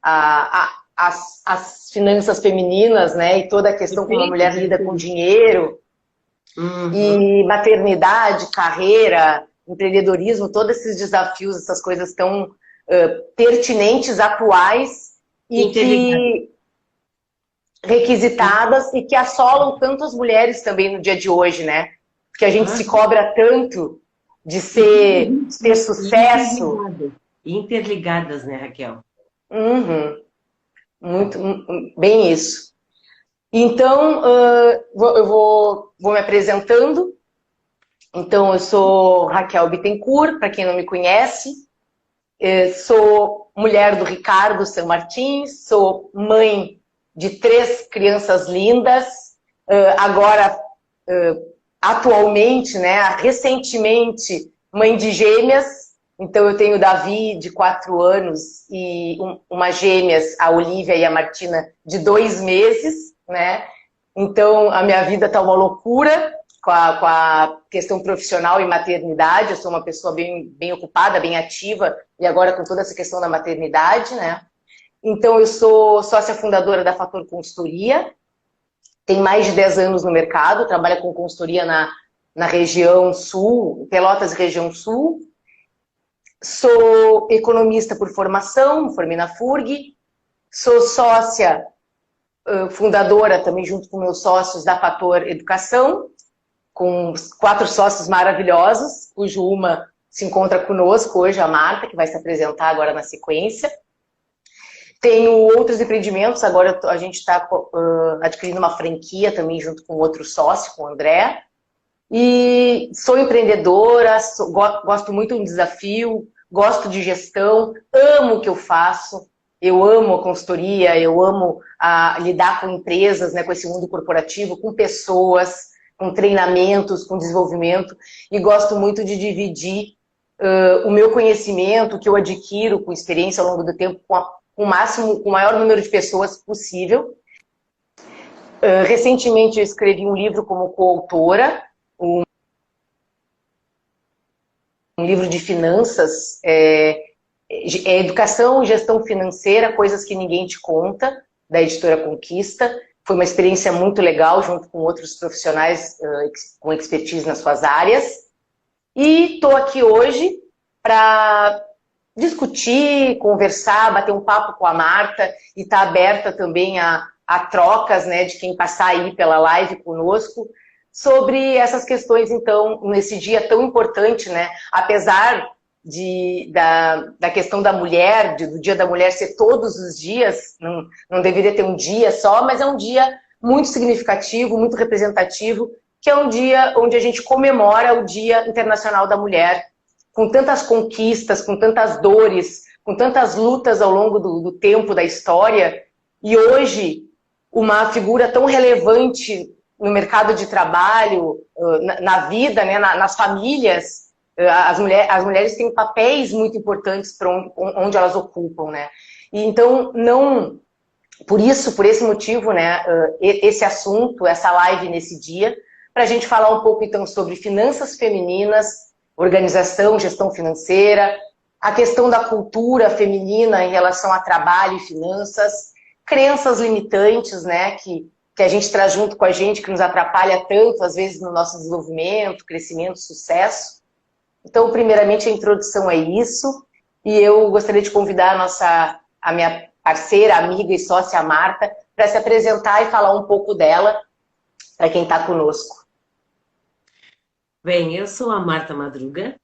as finanças femininas, né? E toda a questão como a mulher lida com dinheiro, e maternidade, carreira, empreendedorismo, todos esses desafios, essas coisas tão pertinentes, atuais e que requisitadas e que assolam tanto as mulheres também no dia de hoje, né? Porque a gente se cobra tanto de ter sucesso. Interligadas, né, Raquel? Muito, bem isso. Então, eu vou me apresentando. Então, eu sou Raquel Bittencourt, para quem não me conhece. Sou mulher do Ricardo San Martins, sou mãe de 3 crianças lindas. Agora, atualmente, né, recentemente, mãe de gêmeas. Então, eu tenho o Davi, de 4 anos, e uma gêmeas, a Olivia e a Martina, de 2 meses, né? Então, a minha vida está uma loucura com a questão profissional e maternidade. Eu sou uma pessoa bem ocupada, bem ativa, e agora com toda essa questão da maternidade, né? Então, eu sou sócia fundadora da Fator Consultoria, tem mais de 10 anos no mercado, trabalha com consultoria na região sul, Pelotas, região sul. Sou economista por formação, formei na FURG, sou sócia fundadora também junto com meus sócios da Fator Educação, com 4 sócios maravilhosos, cujo uma se encontra conosco hoje, a Marta, que vai se apresentar agora na sequência. Tenho outros empreendimentos, agora a gente está adquirindo uma franquia também junto com outro sócio, com o André. E sou empreendedora, gosto muito do desafio, gosto de gestão, amo o que eu faço. Eu amo a consultoria, eu amo lidar com empresas, né, com esse mundo corporativo, com pessoas, com treinamentos, com desenvolvimento. E gosto muito de dividir o meu conhecimento, que eu adquiro com experiência ao longo do tempo, com o maior número de pessoas possível. Recentemente eu escrevi um livro como coautora, um livro de finanças, Educação e Gestão Financeira, Coisas que Ninguém Te Conta, da editora Conquista. Foi uma experiência muito legal, junto com outros profissionais com expertise nas suas áreas. E estou aqui hoje para discutir, conversar, bater um papo com a Marta e estar aberta também a trocas, né, de quem passar aí pela live conosco, sobre essas questões, então, nesse dia tão importante, né? Apesar da questão da mulher, do Dia da Mulher ser todos os dias, não deveria ter um dia só, mas é um dia muito significativo, muito representativo, que é um dia onde a gente comemora o Dia Internacional da Mulher, com tantas conquistas, com tantas dores, com tantas lutas ao longo do tempo, da história, e hoje uma figura tão relevante no mercado de trabalho, na vida, né, nas famílias. As mulheres têm papéis muito importantes para onde elas ocupam, né? E então, por esse motivo, né, esse assunto, essa live nesse dia, para a gente falar um pouco então sobre finanças femininas, organização, gestão financeira, a questão da cultura feminina em relação a trabalho e finanças, crenças limitantes, né, que a gente traz junto com a gente, que nos atrapalha tanto, às vezes, no nosso desenvolvimento, crescimento, sucesso. Então, primeiramente, a introdução é isso, e eu gostaria de convidar a minha parceira, amiga e sócia Marta, para se apresentar e falar um pouco dela, para quem está conosco. Bem, eu sou a Marta Madruga,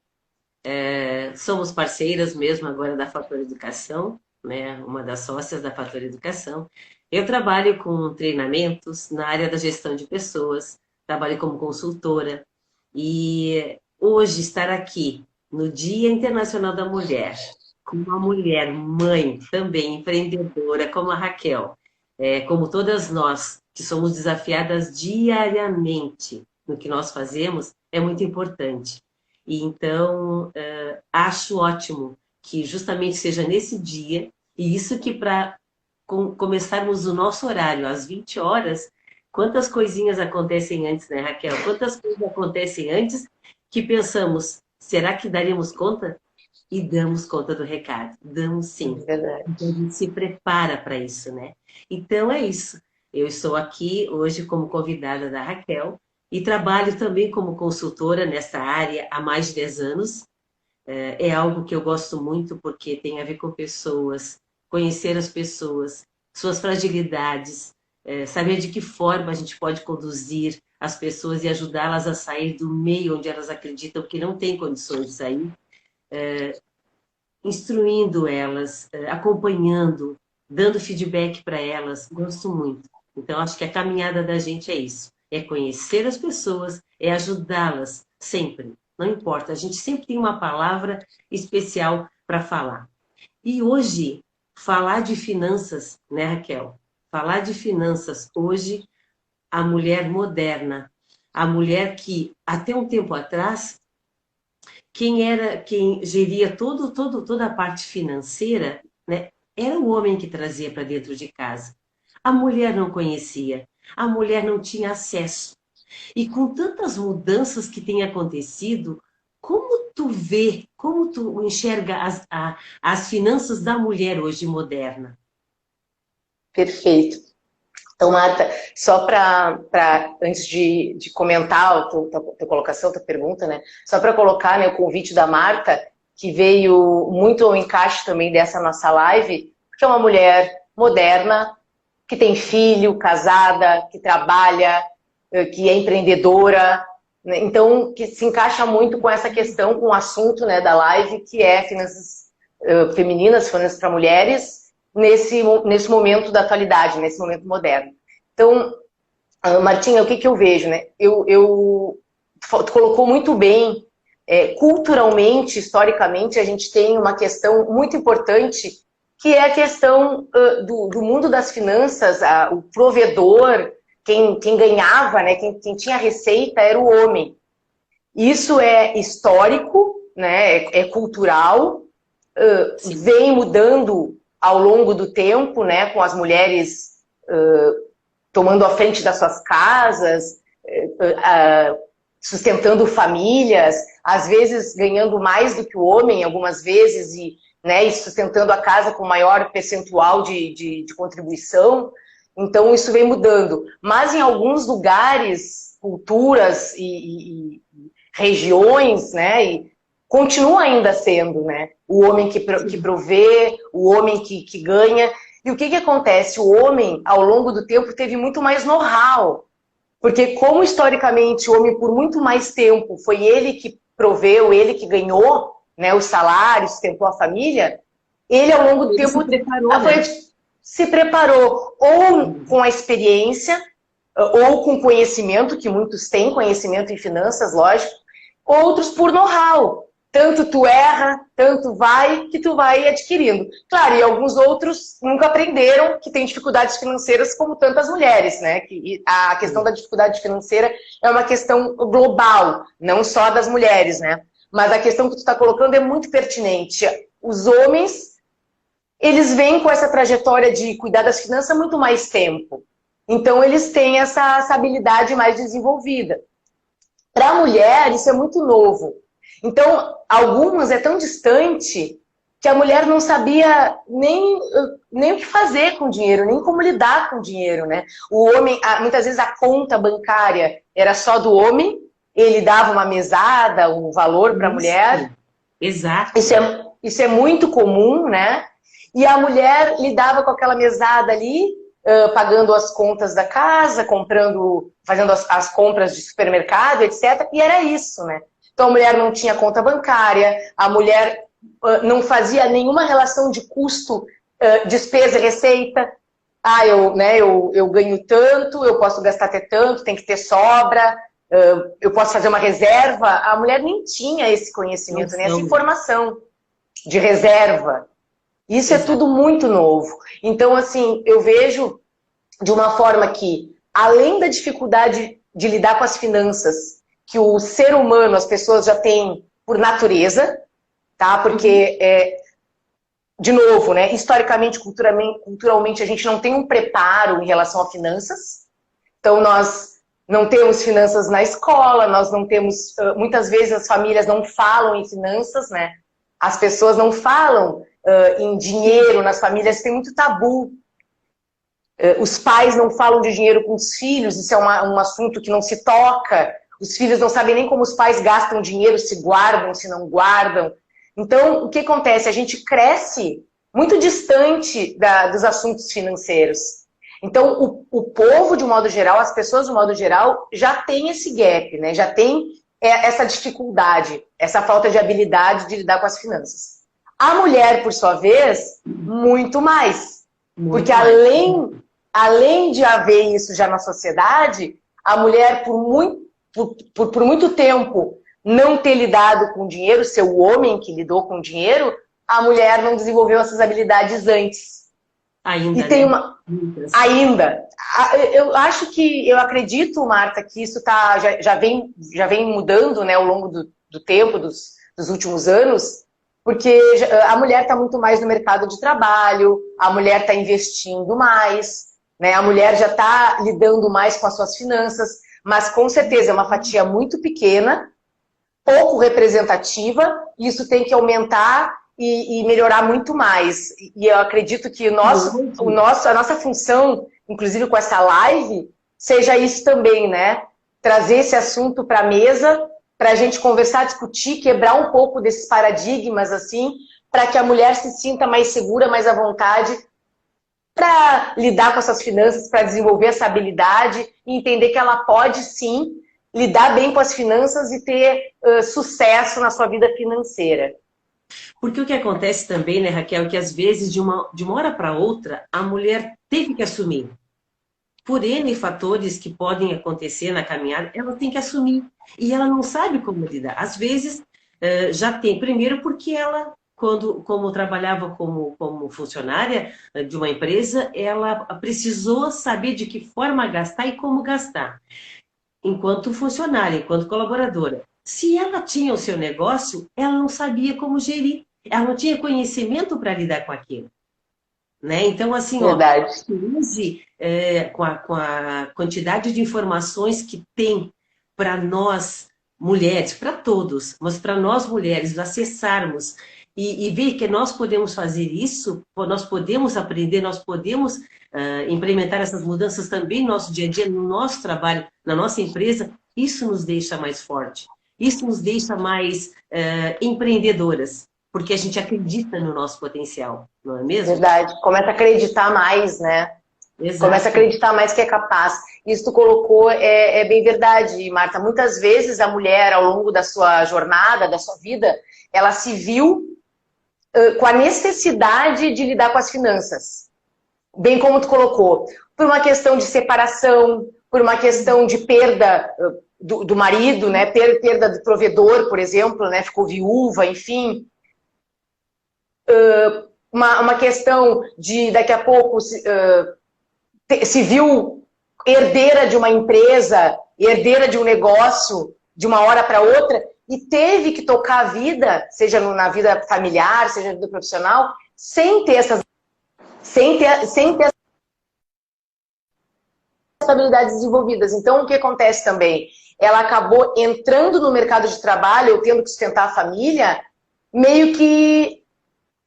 somos parceiras mesmo agora da Fator Educação, né, uma das sócias da Fator Educação. Eu trabalho com treinamentos na área da gestão de pessoas, trabalho como consultora, e hoje estar aqui no Dia Internacional da Mulher, com uma mulher mãe, também empreendedora, como a Raquel, como todas nós, que somos desafiadas diariamente no que nós fazemos, é muito importante. E então, acho ótimo que justamente seja nesse dia, e isso que para começarmos o nosso horário às 20 horas, quantas coisinhas acontecem antes, né, Raquel? Quantas coisas acontecem antes que pensamos, será que daríamos conta e damos conta do recado. Damos sim. Verdade. Então, a gente se prepara para isso, né? Então é isso. Eu estou aqui hoje como convidada da Raquel e trabalho também como consultora nessa área há mais de 10 anos. É algo que eu gosto muito porque tem a ver com pessoas, conhecer as pessoas, suas fragilidades, saber de que forma a gente pode conduzir as pessoas e ajudá-las a sair do meio onde elas acreditam que não têm condições de sair, instruindo elas, acompanhando, dando feedback para elas. Gosto muito. Então, acho que a caminhada da gente é isso. É conhecer as pessoas, é ajudá-las sempre. Não importa, a gente sempre tem uma palavra especial para falar. E hoje, falar de finanças, né, Raquel? Falar de finanças hoje, a mulher moderna, a mulher que até um tempo atrás, quem geria toda a parte financeira, né, era o homem que trazia para dentro de casa. A mulher não conhecia, a mulher não tinha acesso. E com tantas mudanças que têm acontecido, como tu vê, como tu enxerga as finanças da mulher hoje moderna? Perfeito. Então, Marta, só antes de comentar a tua colocação, tua pergunta, né? Só para colocar, né, o convite da Marta, que veio muito ao encaixe também dessa nossa live, porque é uma mulher moderna, que tem filho, casada, que trabalha, que é empreendedora, né? Então, que se encaixa muito com essa questão, com o assunto, né, da live, que é finanças femininas, finanças para mulheres, nesse momento da atualidade, nesse momento moderno. Então, Martinha, o que eu vejo, né? Tu colocou muito bem, culturalmente, historicamente, a gente tem uma questão muito importante, que é a questão do mundo das finanças, o provedor, quem ganhava, né, quem tinha receita era o homem. Isso é histórico, né, é cultural, vem mudando ao longo do tempo, né, com as mulheres tomando a frente das suas casas, sustentando famílias, às vezes ganhando mais do que o homem, algumas vezes, e sustentando a casa com maior percentual de contribuição. Então, isso vem mudando. Mas em alguns lugares, culturas e regiões, né, continua ainda sendo, né, o homem que provê, o homem que ganha. E o que acontece? O homem, ao longo do tempo, teve muito mais know-how. Porque como, historicamente, o homem, por muito mais tempo, foi ele que proveu, ele que ganhou, né, o salário, sustentou a família, ele, ao longo do tempo, se preparou ou com a experiência, ou com conhecimento, que muitos têm conhecimento em finanças, lógico, outros por know-how. Tanto tu erra, tanto vai, que tu vai adquirindo. Claro, e alguns outros nunca aprenderam, que têm dificuldades financeiras, como tantas mulheres, né? Que a questão da dificuldade financeira é uma questão global, não só das mulheres, né? Mas a questão que tu está colocando é muito pertinente. Os homens, eles vêm com essa trajetória de cuidar das finanças há muito mais tempo. Então, eles têm essa habilidade mais desenvolvida. Para a mulher, isso é muito novo. Então, algumas é tão distante que a mulher não sabia nem o que fazer com o dinheiro, nem como lidar com o dinheiro, né? O homem, muitas vezes a conta bancária era só do homem, ele dava uma mesada, um valor para a mulher. Exato. Isso é muito comum, né? E a mulher lidava com aquela mesada ali, pagando as contas da casa, fazendo as compras de supermercado, etc. E era isso, né? Então a mulher não tinha conta bancária, a mulher não fazia nenhuma relação de custo, despesa e receita. Eu ganho tanto, eu posso gastar até tanto, tem que ter sobra, eu posso fazer uma reserva. A mulher nem tinha esse conhecimento, nem essa informação de reserva. Isso é tudo muito novo. Então, assim, eu vejo de uma forma que, além da dificuldade de lidar com as finanças, que o ser humano, as pessoas já têm por natureza, tá? Porque, de novo, né, historicamente, culturalmente, a gente não tem um preparo em relação a finanças. Então, nós não temos finanças na escola, nós não temos... Muitas vezes as famílias não falam em finanças, né? As pessoas não falam em dinheiro nas famílias, tem muito tabu. Os pais não falam de dinheiro com os filhos, isso é um assunto que não se toca. Os filhos não sabem nem como os pais gastam dinheiro, se guardam, se não guardam. Então, o que acontece? A gente cresce muito distante dos assuntos financeiros. Então, o povo, de um modo geral, as pessoas, de um modo geral, já tem esse gap, né? Já tem essa dificuldade, essa falta de habilidade de lidar com as finanças. A mulher, por sua vez, muito mais. Porque além de haver isso já na sociedade, a mulher, por muito tempo, não ter lidado com dinheiro, ser o homem que lidou com dinheiro, a mulher não desenvolveu essas habilidades antes. Ainda, e tem né? uma... Ainda. Eu acredito, Marta, que isso já vem mudando, né, ao longo do tempo, dos últimos anos, porque a mulher está muito mais no mercado de trabalho, a mulher está investindo mais, né, a mulher já está lidando mais com as suas finanças, mas com certeza é uma fatia muito pequena, pouco representativa, e isso tem que aumentar e melhorar muito mais. E eu acredito que a nossa função, inclusive com essa live, seja isso também, né? Trazer esse assunto para a mesa, para a gente conversar, discutir, quebrar um pouco desses paradigmas, assim, para que a mulher se sinta mais segura, mais à vontade, para lidar com essas finanças, para desenvolver essa habilidade e entender que ela pode, sim, lidar bem com as finanças e ter sucesso na sua vida financeira. Porque o que acontece também, né, Raquel, é que às vezes, de uma hora para outra, a mulher teve que assumir. Por N fatores que podem acontecer na caminhada, ela tem que assumir. E ela não sabe como lidar. Às vezes, já tem. Primeiro porque ela, como trabalhava como funcionária de uma empresa, ela precisou saber de que forma gastar e como gastar. Enquanto funcionária, enquanto colaboradora. Se ela tinha o seu negócio, ela não sabia como gerir. Ela não tinha conhecimento para lidar com aquilo. Né? Então, assim, verdade. Hoje, com a quantidade de informações que tem para nós, mulheres, para todos, mas para nós, mulheres, acessarmos e ver que nós podemos fazer isso, nós podemos aprender, nós podemos implementar essas mudanças também no nosso dia a dia, no nosso trabalho, na nossa empresa, isso nos deixa mais forte, isso nos deixa mais empreendedoras, porque a gente acredita no nosso potencial, não é mesmo? Verdade, começa a acreditar mais, né? Exato. Começa a acreditar mais que é capaz. Isso tu colocou é bem verdade, Marta. Muitas vezes a mulher, ao longo da sua jornada, da sua vida, ela se viu com a necessidade de lidar com as finanças. Bem como tu colocou. Por uma questão de separação, por uma questão de perda do marido, né? Perda do provedor, por exemplo, né? Ficou viúva, enfim. Uma questão de, daqui a pouco, se viu herdeira de uma empresa, herdeira de um negócio, de uma hora para outra, e teve que tocar a vida, seja na vida familiar, seja na vida profissional, sem ter essas habilidades desenvolvidas. Então, o que acontece também? Ela acabou entrando no mercado de trabalho, tendo que sustentar a família, meio que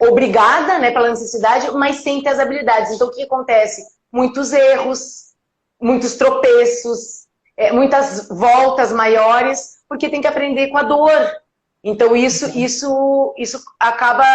obrigada, né, pela necessidade, mas sem ter as habilidades. Então, o que acontece? Muitos erros, muitos tropeços, muitas voltas maiores, porque tem que aprender com a dor. Então, isso acaba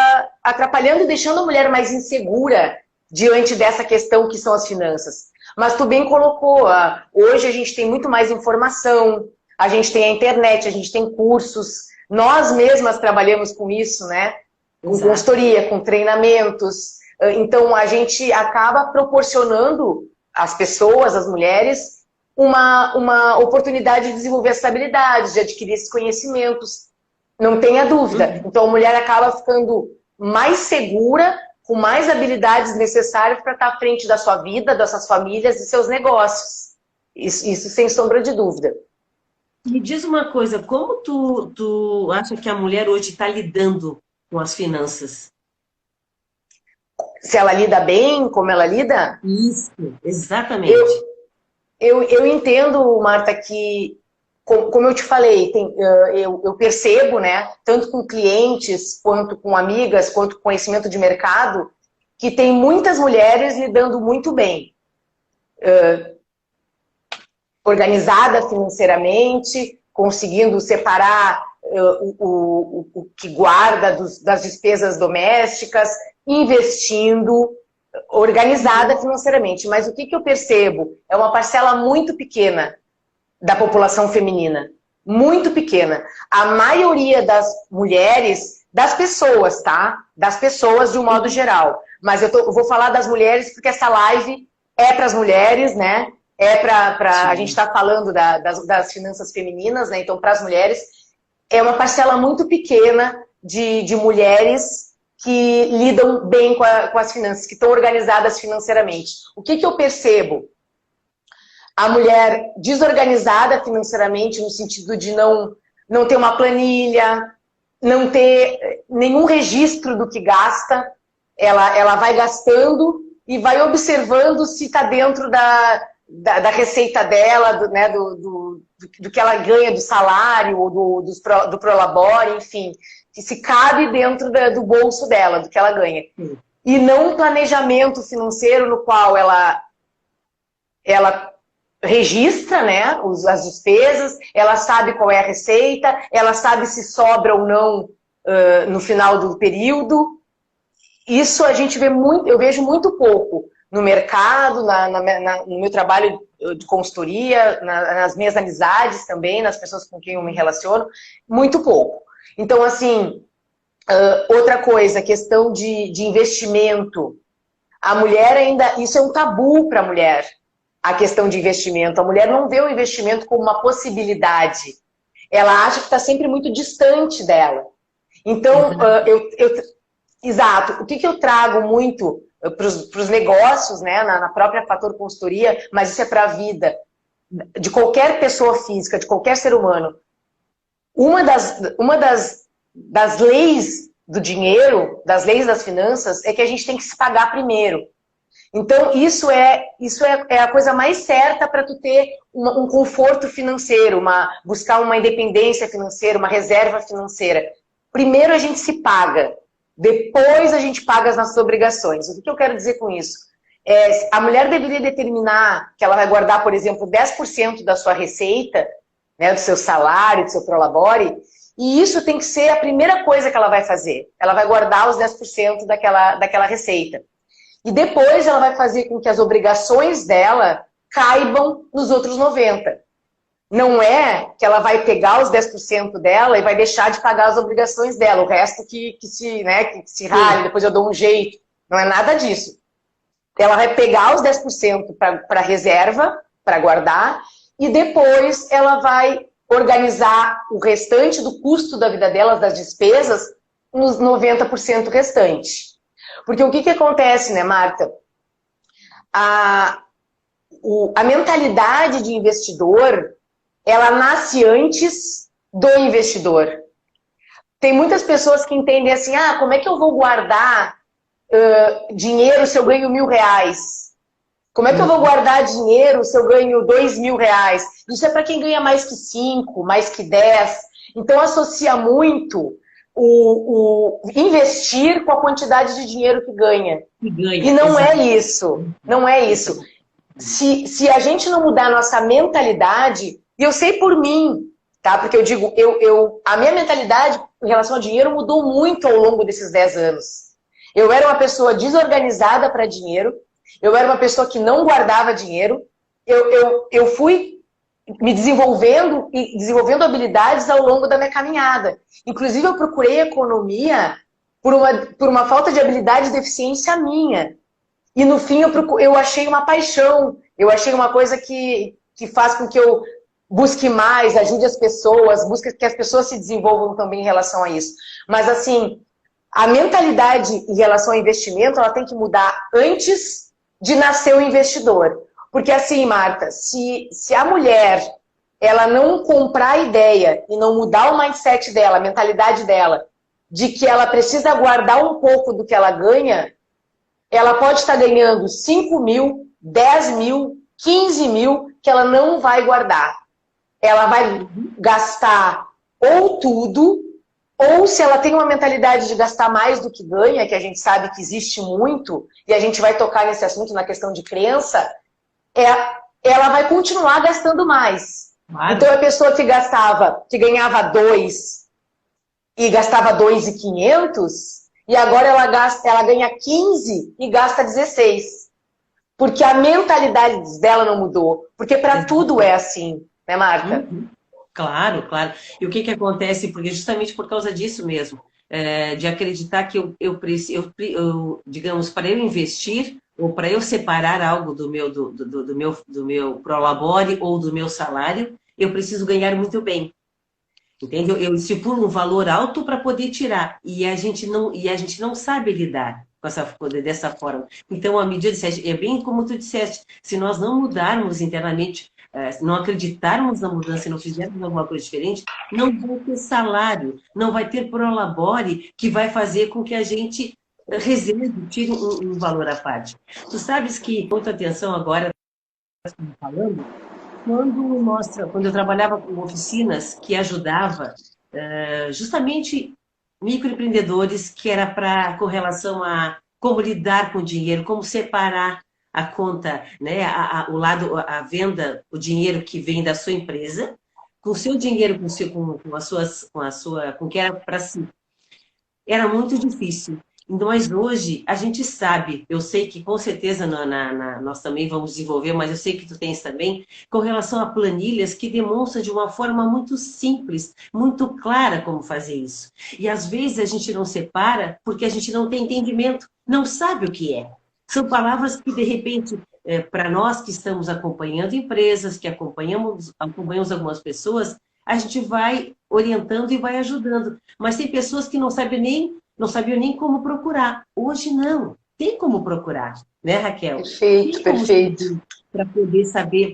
atrapalhando e deixando a mulher mais insegura diante dessa questão que são as finanças. Mas tu bem colocou, hoje a gente tem muito mais informação, a gente tem a internet, a gente tem cursos, nós mesmas trabalhamos com isso, né? Com consultoria, com treinamentos. Então, a gente acaba proporcionando às pessoas, às mulheres, uma oportunidade de desenvolver essas habilidades, de adquirir esses conhecimentos. Não tenha dúvida. Então, a mulher acaba ficando mais segura, com mais habilidades necessárias para estar à frente da sua vida, das suas famílias e seus negócios. Isso sem sombra de dúvida. Me diz uma coisa, como tu acha que a mulher hoje está lidando com as finanças? Se ela lida bem, como ela lida? Isso, exatamente. Eu entendo, Marta, que como eu te falei, eu percebo, né, tanto com clientes, quanto com amigas, quanto com conhecimento de mercado, que tem muitas mulheres lidando muito bem. Organizada financeiramente, conseguindo separar o que guarda das despesas domésticas, investindo, organizada financeiramente. Mas o que eu percebo? É uma parcela muito pequena da população feminina. Muito pequena. A maioria das mulheres, das pessoas, tá? Das pessoas de um modo geral. Mas eu vou falar das mulheres porque essa live é para as mulheres, né? A gente está falando das finanças femininas, né? Então, para as mulheres, é uma parcela muito pequena de mulheres que lidam bem com as finanças, que estão organizadas financeiramente. O que eu percebo? A mulher desorganizada financeiramente, no sentido de não ter uma planilha, não ter nenhum registro do que gasta, ela vai gastando e vai observando se está dentro da receita dela, do que ela ganha do salário, ou do Prolabore, enfim, que se cabe dentro do bolso dela, do que ela ganha. E não um planejamento financeiro no qual ela registra, né, as despesas, ela sabe qual é a receita, ela sabe se sobra ou não no final do período. Isso a gente vê muito, eu vejo muito pouco no mercado, no meu trabalho de consultoria, nas minhas amizades também, nas pessoas com quem eu me relaciono, muito pouco. Então, assim, outra coisa, questão de investimento. A mulher ainda, isso é um tabu para a mulher, a questão de investimento. A mulher não vê o investimento como uma possibilidade. Ela acha que está sempre muito distante dela. Então, exato. O que eu trago muito para os negócios, né, na própria Fator Consultoria, mas isso é para a vida de qualquer pessoa física, de qualquer ser humano. Uma das leis do dinheiro, das leis das finanças, é que a gente tem que se pagar primeiro. Então, isso é a coisa mais certa para tu ter um conforto financeiro, buscar uma independência financeira, uma reserva financeira. Primeiro a gente se paga, depois a gente paga as nossas obrigações. O que eu quero dizer com isso? A mulher deveria determinar que ela vai guardar, por exemplo, 10% da sua receita, né, do seu salário, do seu Prolabore, e isso tem que ser a primeira coisa que ela vai fazer. Ela vai guardar os 10% daquela receita. E depois ela vai fazer com que as obrigações dela caibam nos outros 90%. Não é que ela vai pegar os 10% dela e vai deixar de pagar as obrigações dela. O resto que se rale, depois eu dou um jeito. Não é nada disso. Ela vai pegar os 10% para reserva, para guardar, e depois ela vai organizar o restante do custo da vida dela, das despesas, nos 90% restante. Porque o que acontece, né, Marta? A mentalidade de investidor, ela nasce antes do investidor. Tem muitas pessoas que entendem assim, como é que eu vou guardar dinheiro se eu ganho R$1.000? Como é que eu vou guardar dinheiro se eu ganho R$2.000? Isso é para quem ganha mais que 5, mais que 10. Então associa muito o investir com a quantidade de dinheiro que ganha. E não é isso. Não é isso. Se a gente não mudar a nossa mentalidade, e eu sei por mim, tá? Porque eu digo, a minha mentalidade em relação ao dinheiro mudou muito ao longo desses 10 anos. Eu era uma pessoa desorganizada para dinheiro, eu era uma pessoa que não guardava dinheiro, eu fui me desenvolvendo e desenvolvendo habilidades ao longo da minha caminhada. Inclusive, eu procurei economia por uma falta de habilidade e deficiência minha. E no fim, eu achei uma paixão, eu achei uma coisa que faz com que eu busque mais, ajude as pessoas, busque que as pessoas se desenvolvam também em relação a isso. Mas, assim, a mentalidade em relação ao investimento, ela tem que mudar antes de nascer o investidor. Porque assim, Marta, se a mulher ela não comprar a ideia e não mudar o mindset dela, a mentalidade dela, de que ela precisa guardar um pouco do que ela ganha, ela pode estar ganhando 5.000, 10.000, 15.000, que ela não vai guardar. ela vai gastar ou tudo, ou se ela tem uma mentalidade de gastar mais do que ganha, que a gente sabe que existe muito, e a gente vai tocar nesse assunto na questão de crença, ela vai continuar gastando mais. Claro. Então a pessoa que ganhava 2 e gastava 2.500, e agora ela ganha 15 e gasta 16. Porque a mentalidade dela não mudou. Porque para tudo é assim, né, Marta? Claro, claro. E o que acontece? Porque justamente por causa disso mesmo, de acreditar que digamos, para eu investir ou para eu separar algo do meu prolabore ou do meu salário, eu preciso ganhar muito bem. Entende? Eu estipulo um valor alto para poder tirar. E a gente não sabe lidar com dessa forma. Então, a medida é bem como tu disseste, se nós não mudarmos internamente, se não acreditarmos na mudança e não fizermos alguma coisa diferente, não vai ter salário, não vai ter prolabore que vai fazer com que a gente reserve, tire um valor à parte. Tu sabes que, muita atenção agora, falando, quando eu trabalhava com oficinas que ajudava justamente microempreendedores, que era com relação a como lidar com o dinheiro, como separar a conta, né, a venda, o dinheiro que vem da sua empresa, com o seu dinheiro, com o que era para si. Era muito difícil. Mas hoje a gente sabe, eu sei que com certeza nós também vamos desenvolver, mas eu sei que tu tens também, com relação a planilhas que demonstram de uma forma muito simples, muito clara como fazer isso. E às vezes a gente não separa porque a gente não tem entendimento, não sabe o que é. São palavras que, de repente, para nós que estamos acompanhando empresas, que acompanhamos algumas pessoas, a gente vai orientando e vai ajudando. Mas tem pessoas que não sabiam nem como procurar. Hoje não. Tem como procurar, né, Raquel? Perfeito, perfeito. Para poder saber,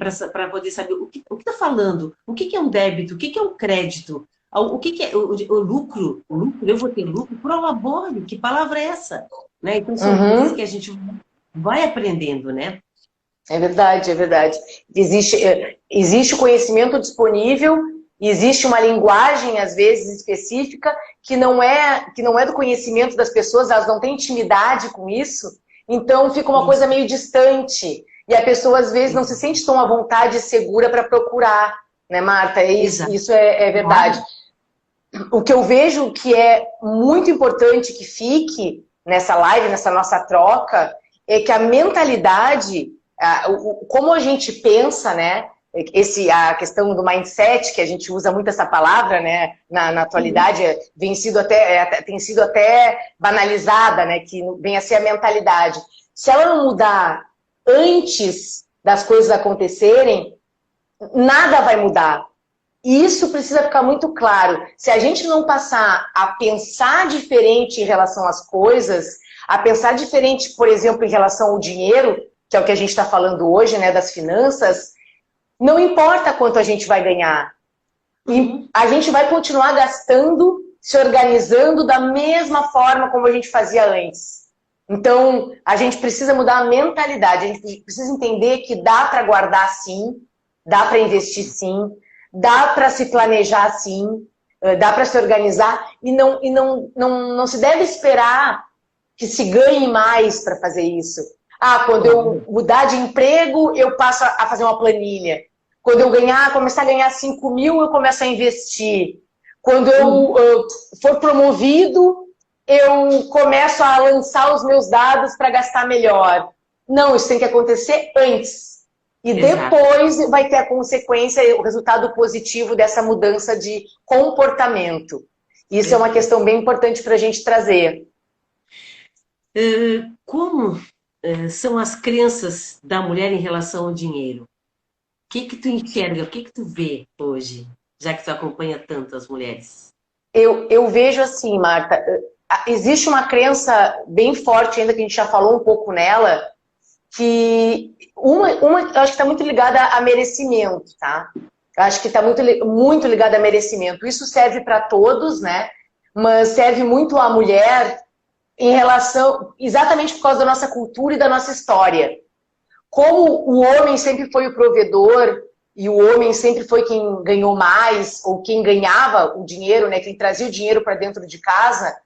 o que está falando, o que é um débito, o que é um crédito, o que é o lucro, eu vou ter lucro, prolabore, que palavra é essa? Né? Então são coisas que a gente vai aprendendo, né? É verdade, é verdade. Existe conhecimento disponível, existe uma linguagem, às vezes, específica, que não é do conhecimento das pessoas, elas não têm intimidade com isso, então fica uma coisa meio distante. E a pessoa, às vezes, não se sente tão à vontade e segura para procurar, né, Marta? Isso é verdade. O que eu vejo que é muito importante que fique nessa live, nessa nossa troca, é que a mentalidade, como a gente pensa, né? A questão do mindset, que a gente usa muito essa palavra, né, na atualidade, tem sido até banalizada, né, que vem a ser a mentalidade. Se ela não mudar antes das coisas acontecerem, nada vai mudar. E isso precisa ficar muito claro. Se a gente não passar a pensar diferente em relação às coisas, a pensar diferente, por exemplo, em relação ao dinheiro, que é o que a gente está falando hoje, né, das finanças, não importa quanto a gente vai ganhar. A gente vai continuar gastando, se organizando da mesma forma como a gente fazia antes. Então, a gente precisa mudar a mentalidade. A gente precisa entender que dá para guardar sim, dá para investir sim, dá para se planejar sim, dá para se organizar e não se deve esperar que se ganhe mais para fazer isso. Quando eu mudar de emprego, eu passo a fazer uma planilha. Quando eu começar a ganhar 5 mil, eu começo a investir. Quando eu for promovido, eu começo a lançar os meus dados para gastar melhor. Não, isso tem que acontecer antes. E depois vai ter a consequência, o resultado positivo dessa mudança de comportamento. Isso é uma questão bem importante para a gente trazer. Como são as crenças da mulher em relação ao dinheiro? O que tu enxerga, o que tu vê hoje, já que tu acompanha tanto as mulheres? Eu vejo assim, Marta, existe uma crença bem forte ainda, que a gente já falou um pouco nela, que eu acho que está muito ligada a merecimento, tá? Eu acho que está muito ligada a merecimento. Isso serve para todos, né? Mas serve muito à mulher em relação, exatamente por causa da nossa cultura e da nossa história. Como o homem sempre foi o provedor e o homem sempre foi quem ganhou mais, ou quem ganhava o dinheiro, né, quem trazia o dinheiro para dentro de casa,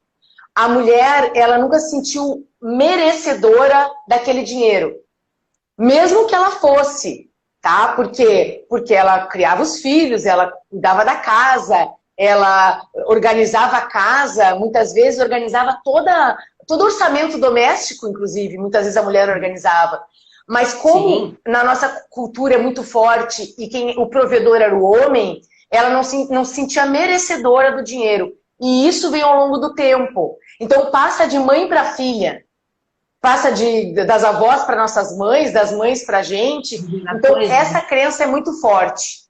a mulher, ela nunca se sentiu merecedora daquele dinheiro. Mesmo que ela fosse, tá? Porque ela criava os filhos, ela cuidava da casa, ela organizava a casa, muitas vezes organizava todo o orçamento doméstico, inclusive, muitas vezes a mulher organizava. Mas como Sim. na nossa cultura é muito forte e o provedor era o homem, ela não se sentia merecedora do dinheiro. E isso vem ao longo do tempo. Então passa de mãe para filha. Passa das avós para nossas mães, das mães para a gente. Então, essa crença é muito forte.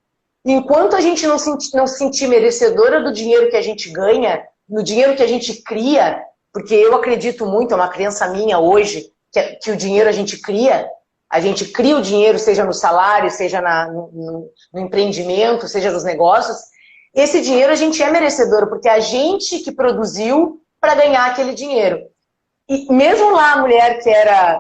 Enquanto a gente não se sentir merecedora do dinheiro que a gente ganha, do dinheiro que a gente cria, porque eu acredito muito, é uma crença minha hoje, que o dinheiro a gente cria o dinheiro, seja no salário, seja no empreendimento, seja nos negócios. Esse dinheiro a gente é merecedor, porque é a gente que produziu para ganhar aquele dinheiro. E mesmo lá a mulher que era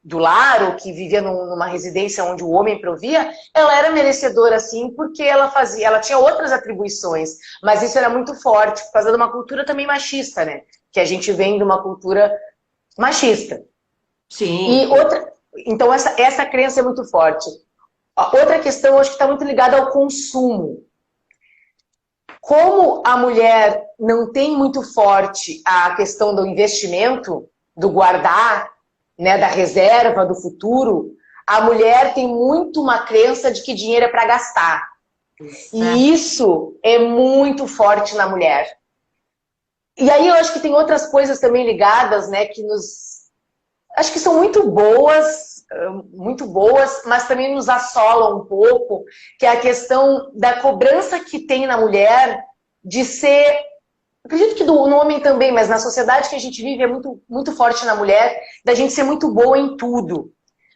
do lar, ou que vivia numa residência onde o homem provia, ela era merecedora sim, porque ela tinha outras atribuições, mas isso era muito forte, por causa de uma cultura também machista, né? Que a gente vem de uma cultura machista. Sim. Então essa crença é muito forte. Outra questão, eu acho que está muito ligada ao consumo. Como a mulher não tem muito forte a questão do investimento, do guardar, né, da reserva, do futuro, a mulher tem muito uma crença de que dinheiro é para gastar. E isso é muito forte na mulher. E aí eu acho que tem outras coisas também ligadas, né, acho que são muito boas, mas também nos assolam um pouco, que é a questão da cobrança que tem na mulher de ser, acredito que no homem também, mas na sociedade que a gente vive é muito, muito forte na mulher, da gente ser muito boa em tudo,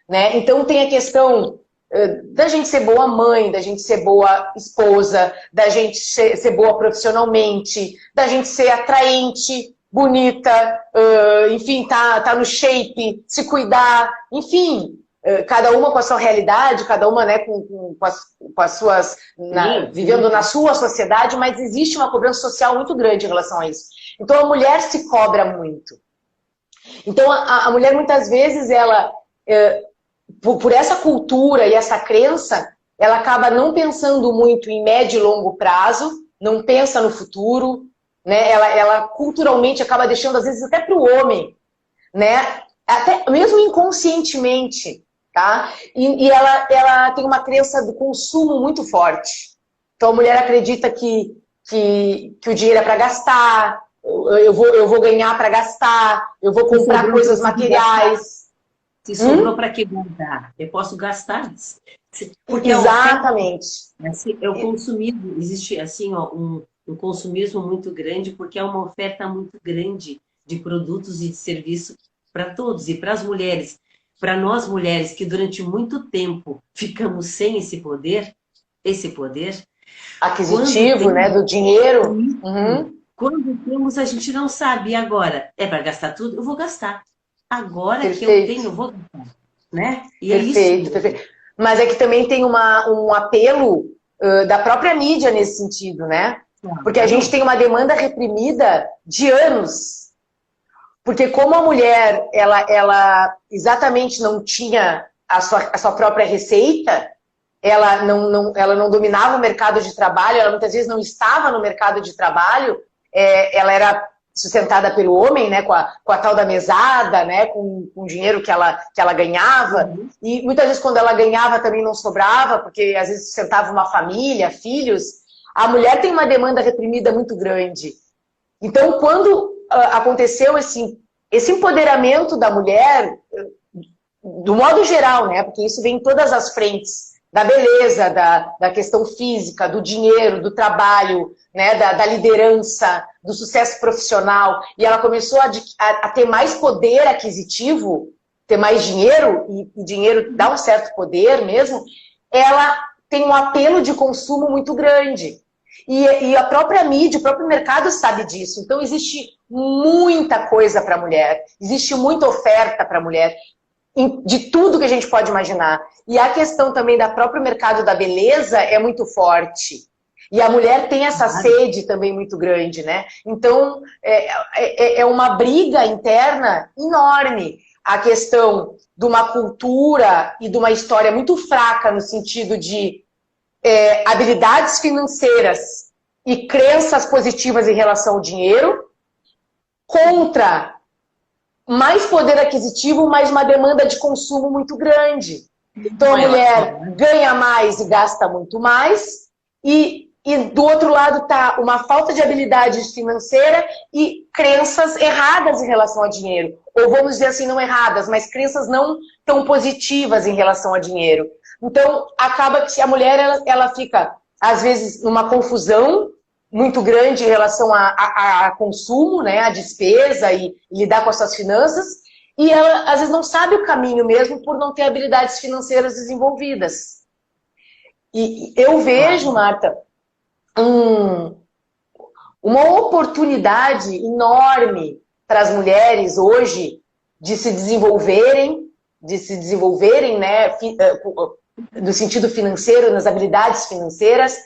né? Então tem a questão da gente ser boa mãe, da gente ser boa esposa, da gente ser boa profissionalmente, da gente ser atraente, bonita, enfim, tá no shape, se cuidar, enfim, cada uma com a sua realidade, cada uma, né, com as suas, vivendo na sua sociedade, mas existe uma cobrança social muito grande em relação a isso. Então a mulher se cobra muito. Então a mulher muitas vezes, ela, por essa cultura e essa crença, ela acaba não pensando muito em médio e longo prazo, não pensa no futuro, né? Ela culturalmente acaba deixando, às vezes, até para o homem, né? Até mesmo inconscientemente, tá? E ela tem uma crença do consumo muito forte. Então a mulher acredita que o dinheiro é para gastar, eu vou ganhar para gastar, eu vou comprar coisas materiais. Se sobrou para que guardar? Eu posso gastar. Porque exatamente. É o consumismo. Existe assim, ó, um consumismo muito grande, porque é uma oferta muito grande de produtos e de serviço para todos. E para as mulheres, para nós mulheres que durante muito tempo ficamos sem esse poder aquisitivo, né, do dinheiro. Quando temos, a gente não sabe. E agora? É para gastar tudo? Eu vou gastar. Agora Perfeito. Que eu tenho, eu vou gastar. Né? E perfeito, é isso. Perfeito. Mas é que também tem um apelo da própria mídia nesse sentido, né? Porque a gente tem uma demanda reprimida de anos. Porque como a mulher, ela exatamente não tinha a sua própria receita, ela não dominava o mercado de trabalho, ela muitas vezes não estava no mercado de trabalho, ela era sustentada pelo homem, né, com a tal da mesada, né, com o dinheiro que ela ganhava, e muitas vezes quando ela ganhava também não sobrava, porque às vezes sustentava uma família, filhos. A mulher tem uma demanda reprimida muito grande. Então, quando aconteceu esse empoderamento da mulher, do modo geral, né? Porque isso vem em todas as frentes, da beleza, da questão física, do dinheiro, do trabalho, né? Da liderança, do sucesso profissional, e ela começou a ter mais poder aquisitivo, ter mais dinheiro, e dinheiro dá um certo poder mesmo, ela tem um apelo de consumo muito grande. E a própria mídia, o próprio mercado sabe disso. Então existe muita coisa para a mulher, existe muita oferta para a mulher. de tudo que a gente pode imaginar. E a questão também da próprio mercado da beleza é muito forte. E a mulher tem essa sede também muito grande, né? Então, é uma briga interna enorme. A questão de uma cultura e de uma história muito fraca no sentido de habilidades financeiras e crenças positivas em relação ao dinheiro, contra mais poder aquisitivo, mas uma demanda de consumo muito grande. Então a mulher ganha mais e gasta muito mais, e do outro lado está uma falta de habilidade financeira e crenças erradas em relação ao dinheiro. Ou vamos dizer assim, não erradas, mas crenças não tão positivas em relação ao dinheiro. Então acaba que a mulher ela fica, às vezes, numa confusão muito grande em relação a consumo, né, a despesa e lidar com as suas finanças, e ela às vezes não sabe o caminho mesmo por não ter habilidades financeiras desenvolvidas. E eu vejo, Marta, uma oportunidade enorme para as mulheres hoje de se desenvolverem, né, no sentido financeiro, nas habilidades financeiras,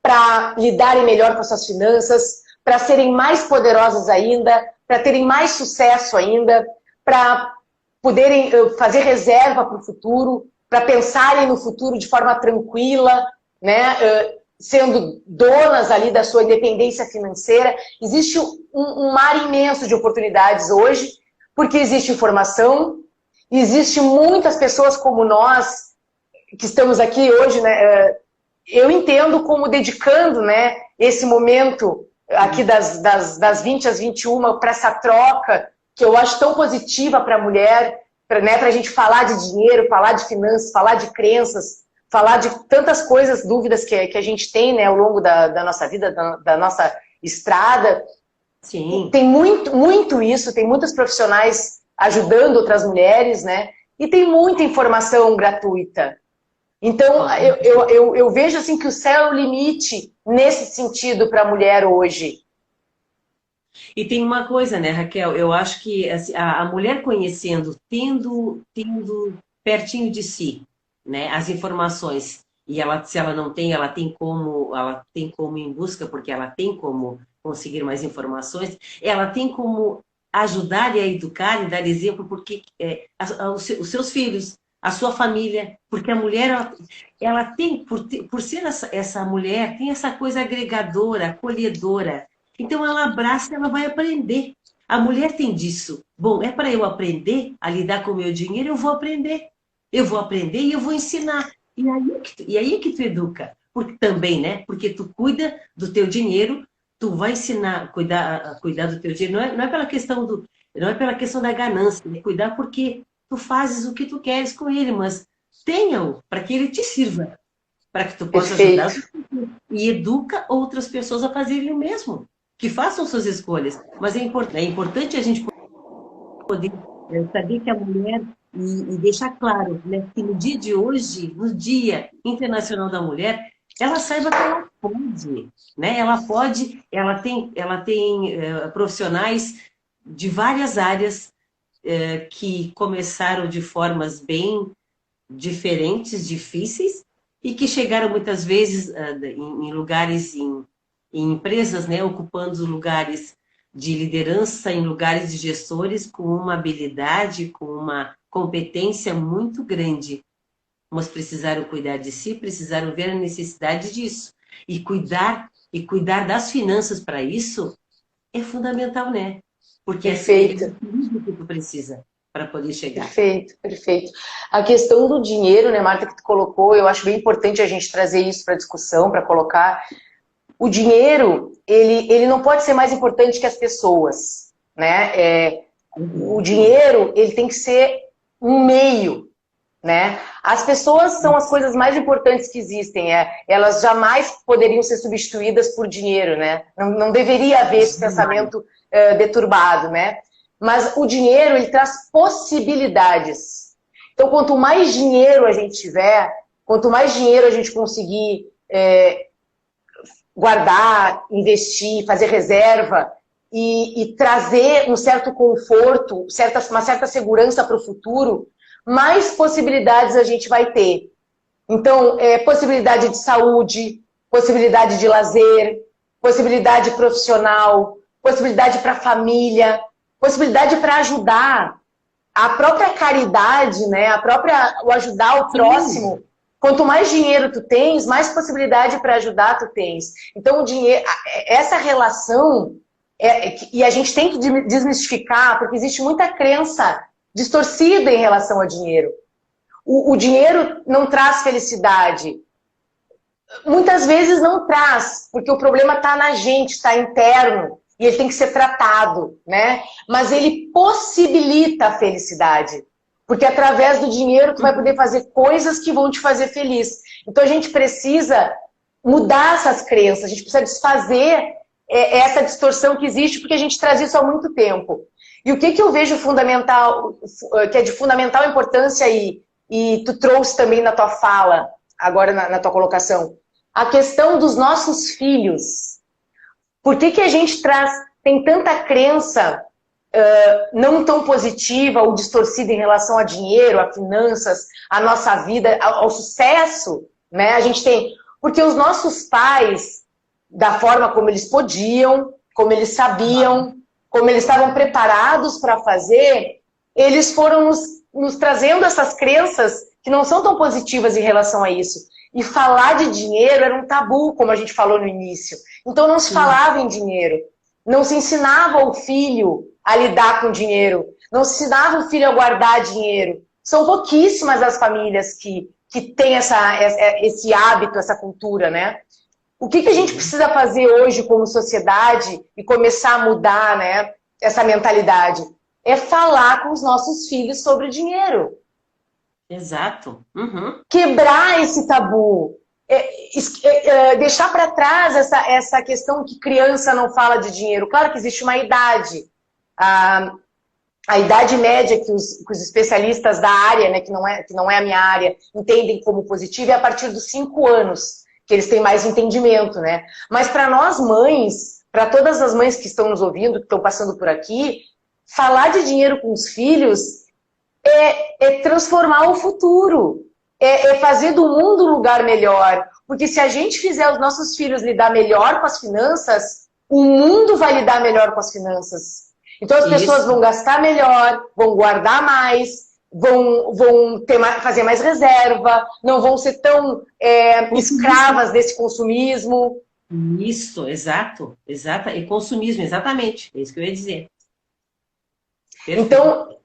para lidarem melhor com as suas finanças, para serem mais poderosas ainda, para terem mais sucesso ainda, para poderem fazer reserva para o futuro, para pensarem no futuro de forma tranquila, né? Sendo donas ali da sua independência financeira. Existe um mar imenso de oportunidades hoje, porque existe informação, existe muitas pessoas como nós, que estamos aqui hoje, né? Eu entendo como dedicando, né, esse momento aqui das 20 às 21 para essa troca, que eu acho tão positiva para a mulher, né, para a gente falar de dinheiro, falar de finanças, falar de crenças, falar de tantas coisas, dúvidas que a gente tem, né, ao longo da nossa vida, da nossa estrada. Sim. Tem muito isso, tem muitos profissionais ajudando outras mulheres, né, e tem muita informação gratuita. Então, eu vejo assim que o céu é o limite nesse sentido para a mulher hoje. E tem uma coisa, né, Raquel? Eu acho que assim, a mulher conhecendo, tendo pertinho de si, né, as informações, e se ela não tem, ela tem como ir em busca, porque ela tem como conseguir mais informações, ela tem como ajudar e a educar e dar exemplo, porque os seus filhos, a sua família, porque a mulher, ela tem, por ser essa mulher, tem essa coisa agregadora, acolhedora. Então ela abraça, ela vai aprender. A mulher tem disso. Bom, é para eu aprender a lidar com o meu dinheiro, eu vou aprender. Eu vou aprender e eu vou ensinar. E aí que tu educa. Porque também, né? Porque tu cuida do teu dinheiro, tu vai ensinar a cuidar do teu dinheiro. Não é pela questão da ganância, né? Cuidar porque tu fazes o que tu queres com ele, mas tenha-o para que ele te sirva, para que tu possa ajudar e educa outras pessoas a fazerem o mesmo, que façam suas escolhas. Mas é importante a gente poder saber que a mulher, e deixar claro, né, que no dia de hoje, no Dia Internacional da Mulher, ela saiba que ela pode, né? Ela tem profissionais de várias áreas que começaram de formas bem diferentes, difíceis, e que chegaram muitas vezes em lugares, em empresas, né, ocupando lugares de liderança, em lugares de gestores, com uma habilidade, com uma competência muito grande. Mas precisaram cuidar de si, precisaram ver a necessidade disso. E cuidar das finanças para isso é fundamental, né? Porque Perfeito. É tudo que tu precisa para poder chegar. Perfeito, perfeito. A questão do dinheiro, né, Marta, que tu colocou, eu acho bem importante a gente trazer isso para discussão, para colocar. O dinheiro, ele não pode ser mais importante que as pessoas, né? O dinheiro, ele tem que ser um meio, né? As pessoas são as coisas mais importantes que existem, elas jamais poderiam ser substituídas por dinheiro, né? Não deveria haver esse pensamento deturbado, né? Mas o dinheiro, ele traz possibilidades. Então, quanto mais dinheiro a gente tiver, quanto mais dinheiro a gente conseguir guardar, investir, fazer reserva e trazer um certo conforto, uma certa segurança para o futuro, mais possibilidades a gente vai ter. Então, possibilidade de saúde, possibilidade de lazer, possibilidade profissional, possibilidade para a família, possibilidade para ajudar. A própria caridade, né? O ajudar o próximo. Quanto mais dinheiro tu tens, mais possibilidade para ajudar tu tens. Então, o dinheiro, essa relação, e a gente tem que desmistificar, porque existe muita crença distorcida em relação ao dinheiro. O dinheiro não traz felicidade. Muitas vezes não traz, porque o problema está na gente, está interno, e ele tem que ser tratado, né? Mas ele possibilita a felicidade. Porque através do dinheiro tu vai poder fazer coisas que vão te fazer feliz. Então a gente precisa mudar essas crenças, a gente precisa desfazer essa distorção que existe, porque a gente traz isso há muito tempo. E o que eu vejo fundamental, que é de fundamental importância e tu trouxe também na tua fala, agora na tua colocação, a questão dos nossos filhos. Por que a gente tem tanta crença não tão positiva ou distorcida em relação a dinheiro, a finanças, a nossa vida, ao sucesso, né? A gente tem... Porque os nossos pais, da forma como eles podiam, como eles sabiam, como eles estavam preparados para fazer, eles foram nos trazendo essas crenças que não são tão positivas em relação a isso. E falar de dinheiro era um tabu, como a gente falou no início. Então não se falava em dinheiro. Não se ensinava o filho a lidar com dinheiro. Não se ensinava o filho a guardar dinheiro. São pouquíssimas as famílias que têm esse hábito, essa cultura, né? O que a gente precisa fazer hoje como sociedade e começar a mudar, né, essa mentalidade? É falar com os nossos filhos sobre dinheiro. Exato. Uhum. Quebrar esse tabu. Deixar para trás essa questão que criança não fala de dinheiro. Claro que existe uma idade. A idade média que os especialistas da área, né, que não é a minha área, entendem como positiva é a partir dos 5 anos, que eles têm mais entendimento, né? Mas para nós mães, para todas as mães que estão nos ouvindo, que estão passando por aqui, falar de dinheiro com os filhos é transformar o futuro, é fazer do mundo um lugar melhor. Porque se a gente fizer os nossos filhos lidar melhor com as finanças, o mundo vai lidar melhor com as finanças. Então as pessoas vão gastar melhor, vão guardar mais, vão fazer mais reserva, não vão ser tão escravas desse consumismo. Isso, exato. E consumismo, exatamente. É isso que eu ia dizer. Perfeito. Então,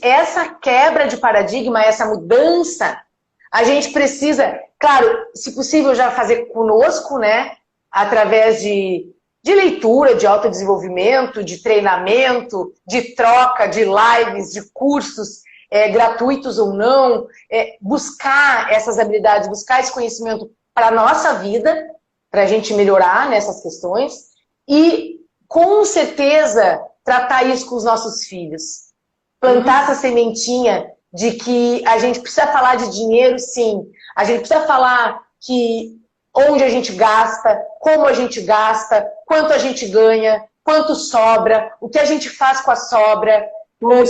essa quebra de paradigma, essa mudança, a gente precisa, claro, se possível já fazer conosco, né? Através de leitura, de autodesenvolvimento, de treinamento, de troca, de lives, de cursos, gratuitos ou não, buscar essas habilidades, buscar esse conhecimento para a nossa vida, para a gente melhorar nessas questões e, com certeza, tratar isso com os nossos filhos. Plantar essa sementinha de que a gente precisa falar de dinheiro, sim. A gente precisa falar que onde a gente gasta, como a gente gasta, quanto a gente ganha, quanto sobra, o que a gente faz com a sobra,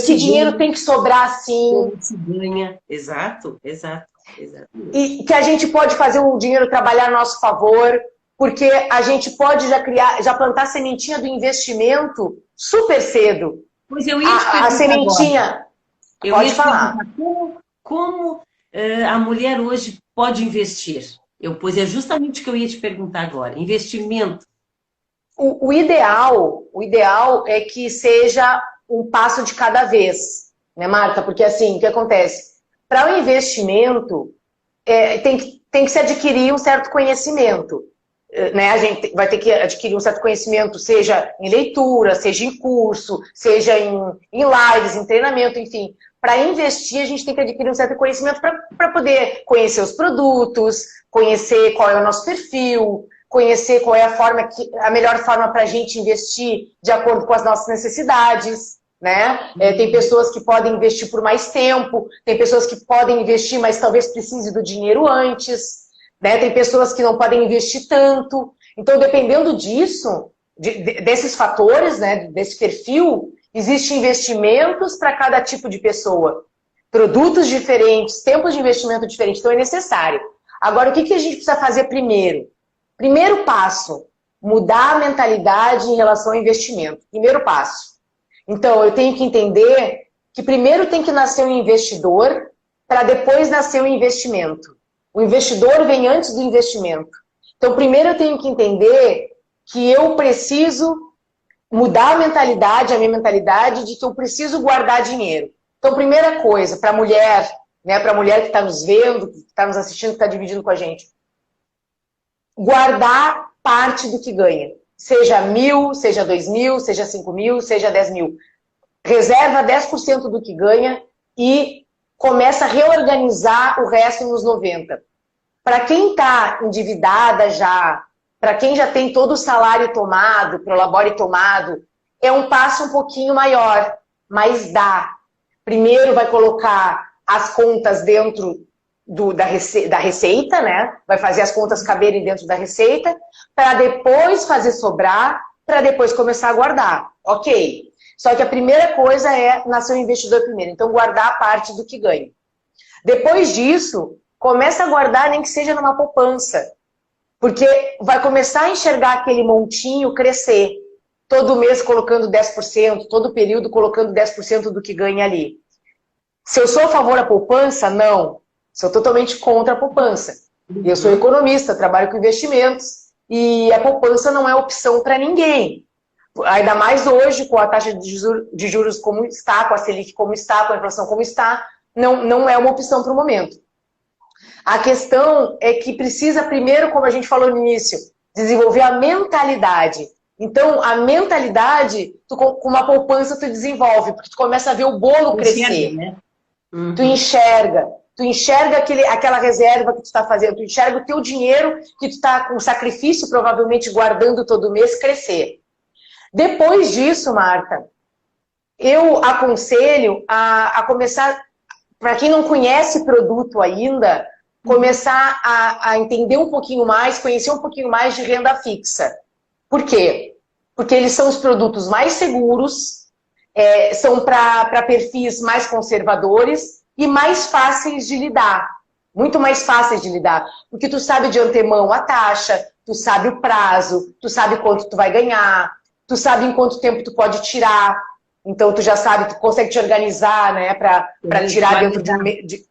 que dinheiro tem que sobrar, sim. Como se ganha. Exato. E que a gente pode fazer o dinheiro trabalhar a nosso favor, porque a gente pode já plantar a sementinha do investimento super cedo. Pois eu ia te perguntar a sementinha. Agora. Pode falar. Como a mulher hoje pode investir? Pois é justamente o que eu ia te perguntar agora. Investimento. O ideal é que seja um passo de cada vez, né, Marta? Porque assim, o que acontece? Para o investimento, tem que se adquirir um certo conhecimento. Né? A gente vai ter que adquirir um certo conhecimento, seja em leitura, seja em curso, seja em lives, em treinamento, enfim. Para investir, a gente tem que adquirir um certo conhecimento para poder conhecer os produtos, conhecer qual é o nosso perfil, conhecer qual é a melhor forma para a gente investir de acordo com as nossas necessidades. Né? Tem pessoas que podem investir por mais tempo, tem pessoas que podem investir, mas talvez precise do dinheiro antes. Né? Tem pessoas que não podem investir tanto. Então, dependendo disso, desses fatores, né, desse perfil, existem investimentos para cada tipo de pessoa. produtos diferentes, tempos de investimento diferentes, então é necessário. Agora, o que a gente precisa fazer primeiro? Primeiro passo, mudar a mentalidade em relação ao investimento. Primeiro passo. Então, eu tenho que entender que primeiro tem que nascer um investidor para depois nascer o investimento. O investidor vem antes do investimento. Então, primeiro eu tenho que entender que eu preciso mudar a minha mentalidade de que eu preciso guardar dinheiro. Então, primeira coisa, para a mulher, né, para a mulher que está nos vendo, que está nos assistindo, que está dividindo com a gente, guardar parte do que ganha. Seja 1.000, seja 2.000, seja 5.000, seja 10.000. Reserva 10% do que ganha e começa a reorganizar o resto nos 90%. Para quem está endividada já, para quem já tem todo o salário tomado, prolabore tomado, é um passo um pouquinho maior, mas dá. Primeiro vai colocar as contas dentro da receita, né? Vai fazer as contas caberem dentro da receita, para depois fazer sobrar, para depois começar a guardar. Ok. Só que a primeira coisa é nascer um investidor primeiro. Então, guardar a parte do que ganha. Depois disso, começa a guardar nem que seja numa poupança. Porque vai começar a enxergar aquele montinho crescer. Todo mês colocando 10%, todo período colocando 10% do que ganha ali. Se eu sou a favor da poupança, não. Sou totalmente contra a poupança. Eu sou economista, trabalho com investimentos e a poupança não é opção para ninguém. Ainda mais hoje, com a taxa de juros como está, com a Selic como está, com a inflação como está, não é uma opção para o momento. A questão é que precisa primeiro, como a gente falou no início, desenvolver a mentalidade. Então, a mentalidade, com uma poupança tu desenvolve, porque tu começa a ver o bolo crescer. Né? Uhum. Tu enxerga aquela reserva que tu está fazendo, tu enxerga o teu dinheiro que tu está com sacrifício, provavelmente guardando todo mês, crescer. Depois disso, Marta, eu aconselho a começar, para quem não conhece produto ainda, começar a entender um pouquinho mais, conhecer um pouquinho mais de renda fixa. Por quê? Porque eles são os produtos mais seguros, são para perfis mais conservadores e mais fáceis de lidar. Muito mais fáceis de lidar. Porque tu sabe de antemão a taxa, tu sabe o prazo, tu sabe quanto tu vai ganhar, tu sabe em quanto tempo tu pode tirar. Então tu já sabe, tu consegue te organizar, né, para tirar dentro de...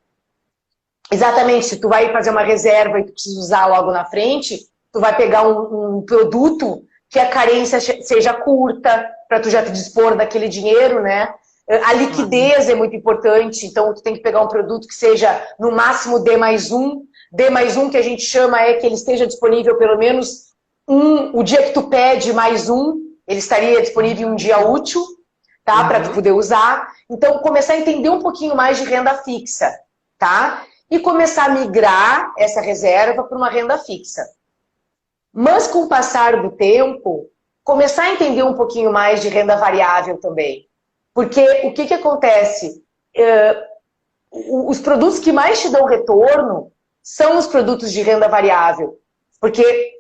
Exatamente, se tu vai fazer uma reserva e tu precisa usar logo na frente, tu vai pegar um produto que a carência seja curta, para tu já te dispor daquele dinheiro, né? A liquidez é muito importante, então tu tem que pegar um produto que seja no máximo D+1. D+1 que a gente chama é que ele esteja disponível pelo menos o dia que tu pede mais um, ele estaria disponível em um dia útil, tá? Para tu poder usar. Então, começar a entender um pouquinho mais de renda fixa, tá? E começar a migrar essa reserva para uma renda fixa. Mas com o passar do tempo, começar a entender um pouquinho mais de renda variável também. Porque o que acontece? Os produtos que mais te dão retorno são os produtos de renda variável. Porque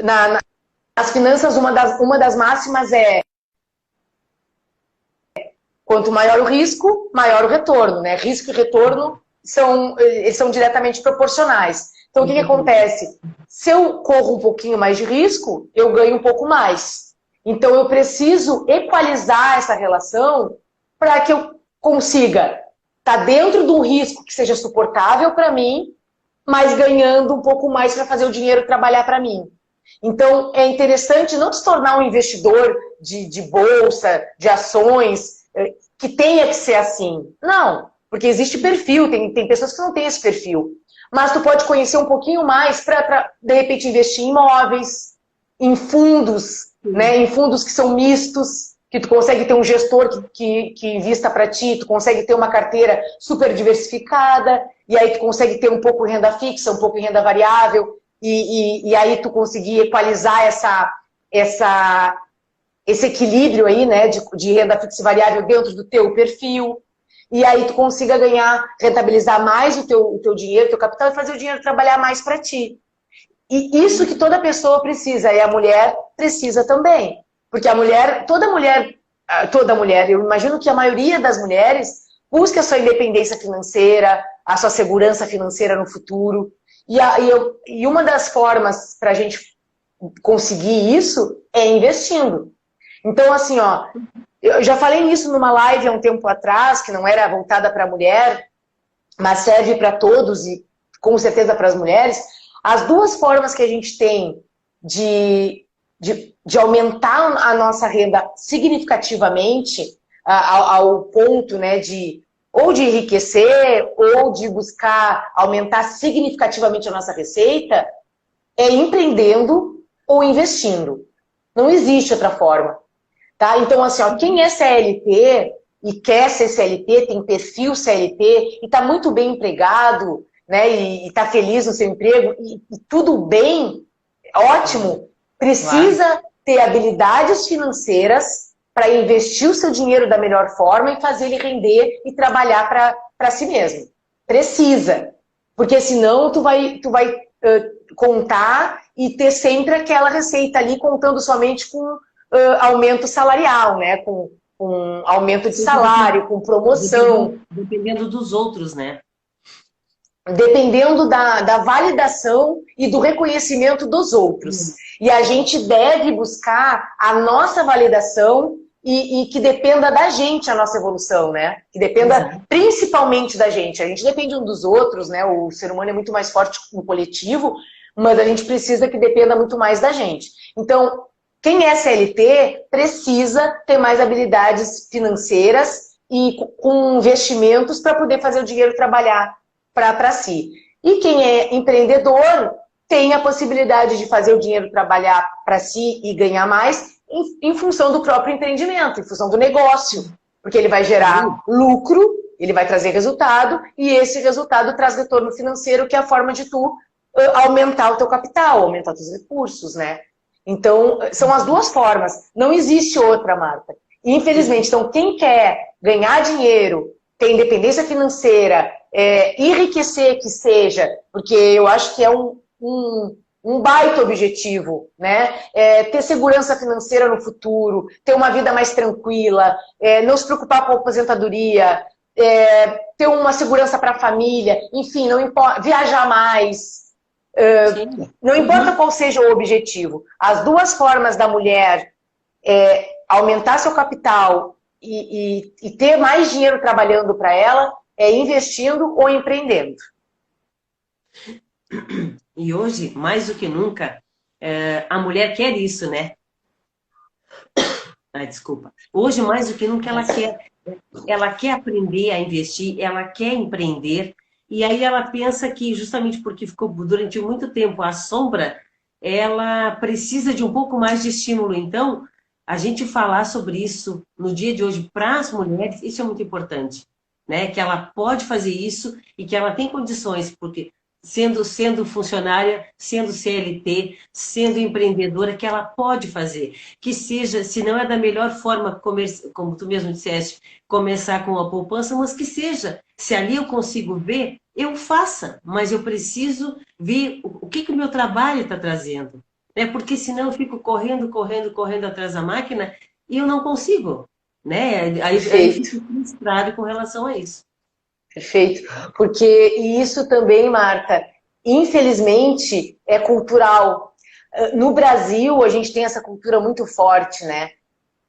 nas finanças, uma das máximas é quanto maior o risco, maior o retorno, né? Risco e retorno eles são diretamente proporcionais. Então, o que acontece? Se eu corro um pouquinho mais de risco, eu ganho um pouco mais. Então, eu preciso equalizar essa relação para que eu consiga estar dentro de um risco que seja suportável para mim, mas ganhando um pouco mais para fazer o dinheiro trabalhar para mim. Então, é interessante não se tornar um investidor de bolsa, de ações, que tenha que ser assim. Não, porque existe perfil, tem pessoas que não têm esse perfil. Mas tu pode conhecer um pouquinho mais para, de repente, investir em imóveis, em fundos, né? Em fundos que são mistos, que tu consegue ter um gestor que invista para ti, tu consegue ter uma carteira super diversificada, e aí tu consegue ter um pouco em renda fixa, um pouco em renda variável, e aí tu conseguir equalizar esse equilíbrio aí, né, de renda fixa e variável dentro do teu perfil. E aí tu consiga rentabilizar mais o teu dinheiro, o teu capital, e fazer o dinheiro trabalhar mais para ti. E isso que toda pessoa precisa, e a mulher precisa também. Porque toda mulher, eu imagino que a maioria das mulheres busque a sua independência financeira, a sua segurança financeira no futuro. E uma das formas para a gente conseguir isso é investindo. Então, assim, ó, eu já falei isso numa live há um tempo atrás, que não era voltada para a mulher, mas serve para todos e com certeza para as mulheres. As duas formas que a gente tem de aumentar a nossa renda significativamente, ao ponto, né, ou de enriquecer, ou de buscar aumentar significativamente a nossa receita, é empreendendo ou investindo. Não existe outra forma. Tá? Então, assim, ó, quem é CLT e quer ser CLT, tem perfil CLT e está muito bem empregado, né, e está feliz no seu emprego, e tudo bem, ótimo, precisa ter habilidades financeiras para investir o seu dinheiro da melhor forma e fazer ele render e trabalhar para si mesmo. Precisa. Porque senão tu vai contar e ter sempre aquela receita ali contando somente com aumento salarial, né? Com aumento de salário, com promoção. Dependendo dos outros, né? Dependendo da validação e do reconhecimento dos outros. E a gente deve buscar a nossa validação e que dependa da gente a nossa evolução, né? Que dependa principalmente da gente. A gente depende um dos outros, né? O ser humano é muito mais forte no coletivo, mas a gente precisa que dependa muito mais da gente. Então, quem é CLT precisa ter mais habilidades financeiras e com investimentos para poder fazer o dinheiro trabalhar para si. E quem é empreendedor tem a possibilidade de fazer o dinheiro trabalhar para si e ganhar mais em função do próprio empreendimento, em função do negócio. Porque ele vai gerar lucro, ele vai trazer resultado, e esse resultado traz retorno financeiro, que é a forma de tu aumentar o teu capital, aumentar os teus recursos, né? Então, são as duas formas. Não existe outra, Marta. Infelizmente, então, quem quer ganhar dinheiro, ter independência financeira, enriquecer que seja, porque eu acho que é um baita objetivo, né? Ter segurança financeira no futuro, ter uma vida mais tranquila, não se preocupar com a aposentadoria, ter uma segurança para a família, enfim, não importa, viajar mais. Não importa qual seja o objetivo. As duas formas da mulher aumentar seu capital e ter mais dinheiro trabalhando para ela é investindo ou empreendendo. E hoje, mais do que nunca, a mulher quer isso, né? Desculpa. Hoje, mais do que nunca, ela quer aprender a investir, ela quer empreender. E aí ela pensa que, justamente porque ficou durante muito tempo à sombra, ela precisa de um pouco mais de estímulo. Então, a gente falar sobre isso no dia de hoje para as mulheres, isso é muito importante, né? Que ela pode fazer isso e que ela tem condições, porque sendo funcionária, sendo CLT, sendo empreendedora, que ela pode fazer. Que seja, se não é da melhor forma, como tu mesmo disseste, começar com a poupança, mas que seja, se ali eu consigo ver, eu faça, mas eu preciso ver o que o meu trabalho está trazendo. Né? Porque senão eu fico correndo atrás da máquina e eu não consigo. Né? Aí eu fico frustrado com relação a isso. Perfeito. Porque isso também, Marta, infelizmente é cultural. No Brasil, a gente tem essa cultura muito forte, né?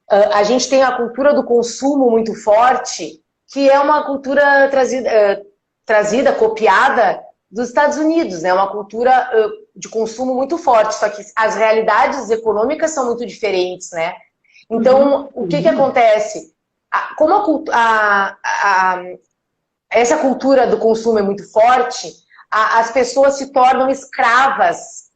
A gente tem a cultura do consumo muito forte, que é uma cultura trazida, copiada dos Estados Unidos, né? Uma cultura de consumo muito forte, só que as realidades econômicas são muito diferentes, né? Então, o que acontece? Como essa cultura do consumo é muito forte, as pessoas se tornam escravas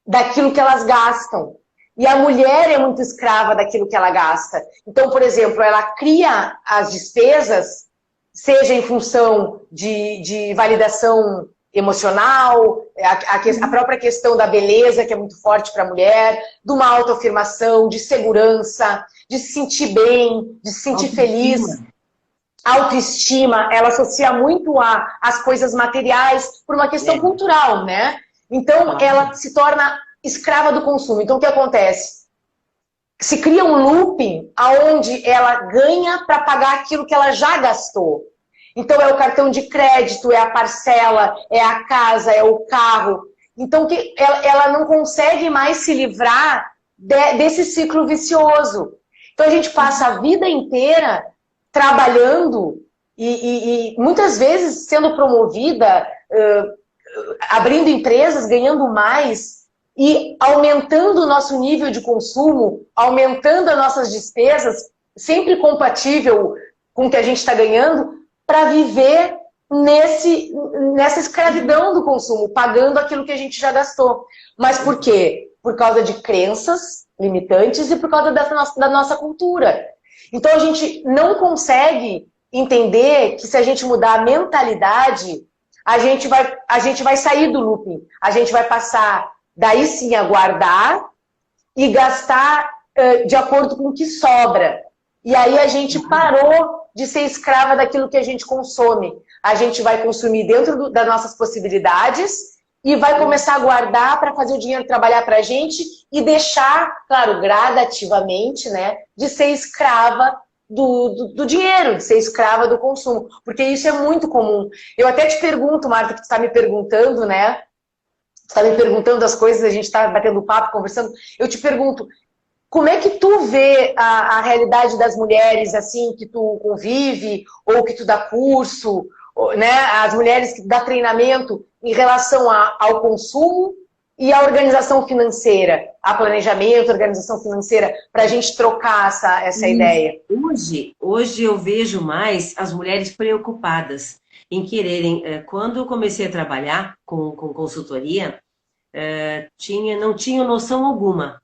daquilo que elas gastam. E a mulher é muito escrava daquilo que ela gasta. Então, por exemplo, ela cria as despesas, seja em função de validação emocional, a própria questão da beleza, que é muito forte para a mulher, de uma autoafirmação, de segurança, de se sentir bem, de se sentir feliz. Autoestima, ela associa muito às coisas materiais por uma questão cultural, né? Então, ela se torna escrava do consumo. Então, o que acontece? Se cria um looping onde ela ganha para pagar aquilo que ela já gastou. Então é o cartão de crédito, é a parcela, é a casa, é o carro. Então ela não consegue mais se livrar desse ciclo vicioso. Então a gente passa a vida inteira trabalhando e muitas vezes sendo promovida, abrindo empresas, ganhando mais e aumentando o nosso nível de consumo, aumentando as nossas despesas, sempre compatível com o que a gente está ganhando, para viver nessa escravidão do consumo, pagando aquilo que a gente já gastou. Mas por quê? Por causa de crenças limitantes e por causa da nossa cultura. Então a gente não consegue entender que se a gente mudar a mentalidade, a gente vai sair do looping. A gente vai passar, daí sim, a guardar e gastar de acordo com o que sobra. E aí a gente parou de ser escrava daquilo que a gente consome. A gente vai consumir dentro das nossas possibilidades e vai começar a guardar para fazer o dinheiro trabalhar para a gente e deixar, claro, gradativamente, né, de ser escrava do dinheiro, de ser escrava do consumo. Porque isso é muito comum. Eu até te pergunto, Marta, que tu está me perguntando, né? Tu está me perguntando as coisas, a gente está batendo papo, conversando. Eu te pergunto, como é que tu vê a realidade das mulheres, assim, que tu convive, ou que tu dá curso, né? As mulheres que dá treinamento em relação ao consumo e à organização financeira, a planejamento, organização financeira, para a gente trocar essa ideia? Hoje eu vejo mais as mulheres preocupadas em quererem. Quando eu comecei a trabalhar com consultoria, não tinha noção alguma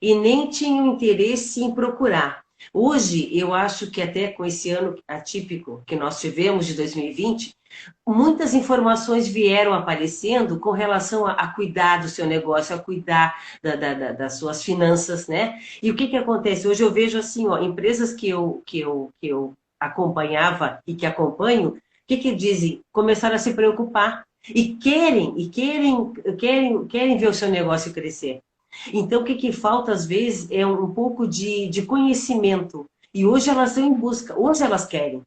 e nem tinham interesse em procurar. Hoje, eu acho que até com esse ano atípico que nós tivemos, de 2020, muitas informações vieram aparecendo com relação a cuidar do seu negócio, a cuidar das suas finanças, né? E o que acontece? Hoje eu vejo assim, ó, empresas que eu acompanhava e que acompanho, o que dizem? Começaram a se preocupar e querem ver o seu negócio crescer. Então, o que falta, às vezes, é um pouco de conhecimento. E hoje elas estão em busca, hoje elas querem.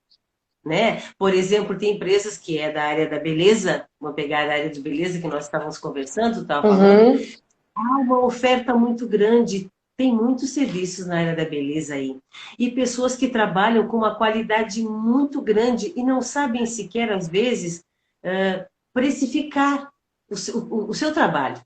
Né? Por exemplo, tem empresas que é da área da beleza, vou pegar a área de beleza que nós estávamos conversando, estava falando, há uma oferta muito grande, tem muitos serviços na área da beleza aí. E pessoas que trabalham com uma qualidade muito grande e não sabem sequer, às vezes, precificar o seu trabalho.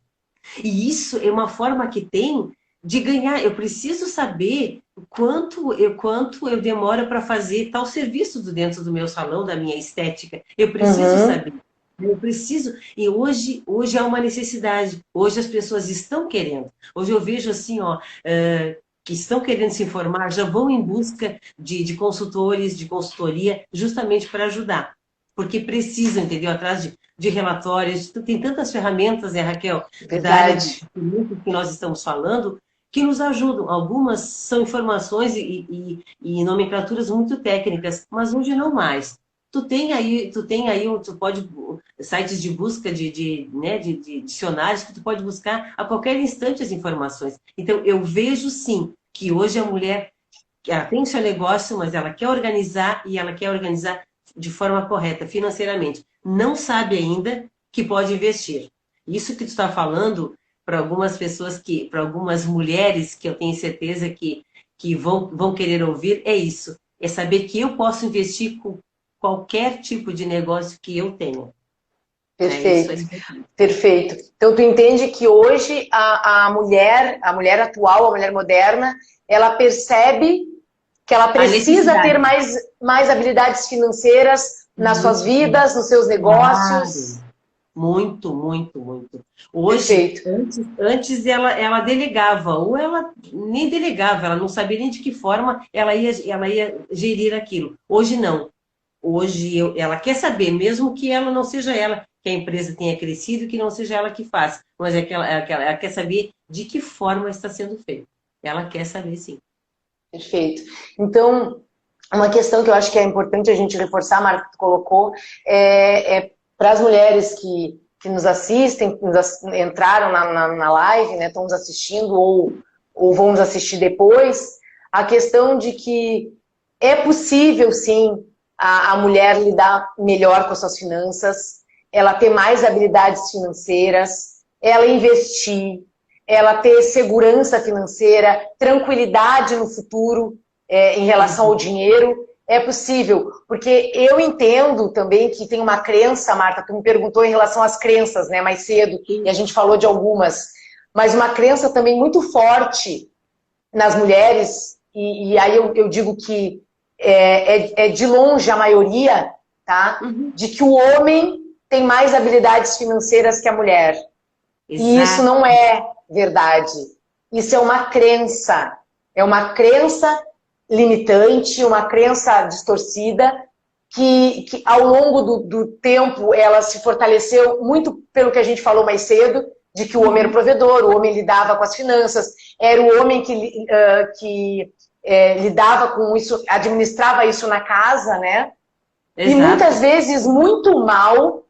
E isso é uma forma que tem de ganhar. Eu preciso saber quanto eu demoro para fazer tal serviço dentro do meu salão, da minha estética. Eu preciso saber. Eu preciso. E hoje há uma necessidade. Hoje as pessoas estão querendo. Hoje eu vejo assim, ó, que estão querendo se informar, já vão em busca de consultores, de consultoria, justamente para ajudar. Porque precisam, entendeu? Atrás de relatórios, tem tantas ferramentas, né, Raquel? Da área que nós estamos falando, que nos ajudam. Algumas são informações e nomenclaturas muito técnicas, mas hoje não mais. Tu pode, sites de busca de dicionários que tu pode buscar a qualquer instante as informações. Então, eu vejo sim que hoje a mulher, ela tem seu negócio, mas ela quer organizar e ela quer organizar de forma correta, financeiramente. Não sabe ainda que pode investir. Isso que tu está falando, para algumas pessoas, para algumas mulheres que eu tenho certeza que vão querer ouvir, é isso. É saber que eu posso investir com qualquer tipo de negócio que eu tenha. Perfeito, perfeito. Então tu entende que hoje a mulher atual, a mulher moderna, ela percebe que ela precisa ter mais habilidades financeiras nas suas vidas, nos seus negócios. Claro. Muito, muito, muito. Hoje, antes ela delegava, ou ela nem delegava, ela não sabia nem de que forma ela ia gerir aquilo. Hoje não. Hoje ela quer saber, mesmo que ela não seja ela, que a empresa tenha crescido, que não seja ela que faz, mas ela quer saber de que forma está sendo feito. Ela quer saber, sim. Perfeito. Então, uma questão que eu acho que é importante a gente reforçar, Marco, que tu colocou, é para as mulheres que nos assistem, que entraram na live, né, estão nos assistindo ou vão nos assistir depois, a questão de que é possível, sim, a mulher lidar melhor com as suas finanças, ela ter mais habilidades financeiras, ela investir, ela ter segurança financeira, tranquilidade no futuro em relação ao dinheiro. É possível, porque eu entendo também que tem uma crença, Marta, tu me perguntou em relação às crenças, né, mais cedo, e a gente falou de algumas, mas uma crença também muito forte nas mulheres, e aí eu digo que é de longe a maioria, tá? De que o homem tem mais habilidades financeiras que a mulher. Exato. E isso não é verdade. Isso é uma crença. É uma crença limitante, uma crença distorcida, que ao longo do tempo ela se fortaleceu muito pelo que a gente falou mais cedo, de que o homem era o provedor, o homem lidava com as finanças, era o homem que lidava com isso, administrava isso na casa, né? Exato. E muitas vezes muito mal,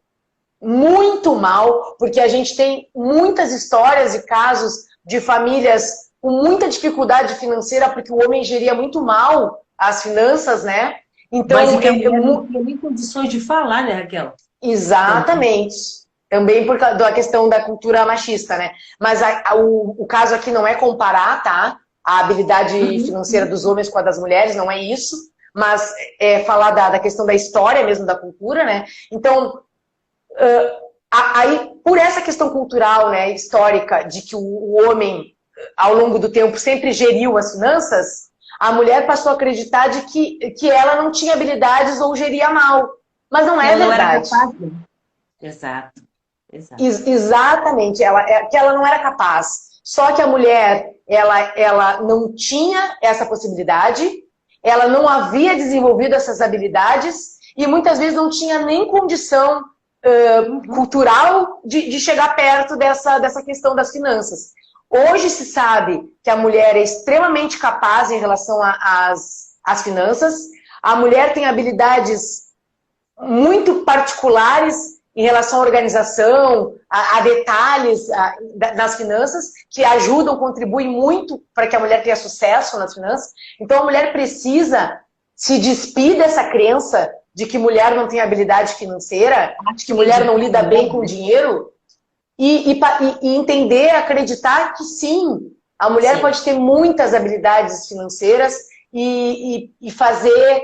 porque a gente tem muitas histórias e casos de famílias com muita dificuldade financeira, porque o homem geria muito mal as finanças, né? Então, mas não tem nem condições de falar, né, Raquel? Exatamente. Também por causa da questão da cultura machista, né? Mas o caso aqui não é comparar, tá? A habilidade financeira dos homens com a das mulheres, não é isso. Mas é falar da questão da história mesmo, da cultura, né? Então, aí, por essa questão cultural, né, histórica, de que o homem, ao longo do tempo, sempre geriu as finanças, a mulher passou a acreditar de que ela não tinha habilidades ou geria mal. Mas não é verdade. Não era capaz. Exato. Exatamente, que ela não era capaz. Só que a mulher, ela não tinha essa possibilidade, ela não havia desenvolvido essas habilidades e muitas vezes não tinha nem condição cultural de chegar perto dessa questão das finanças. Hoje se sabe que a mulher é extremamente capaz em relação às finanças, a mulher tem habilidades muito particulares em relação à organização, a detalhes nas finanças, que ajudam, contribuem muito para que a mulher tenha sucesso nas finanças. Então a mulher precisa se despir dessa crença de que mulher não tem habilidade financeira, de que mulher não lida bem com o dinheiro, e entender, acreditar que sim, a mulher pode ter muitas habilidades financeiras e fazer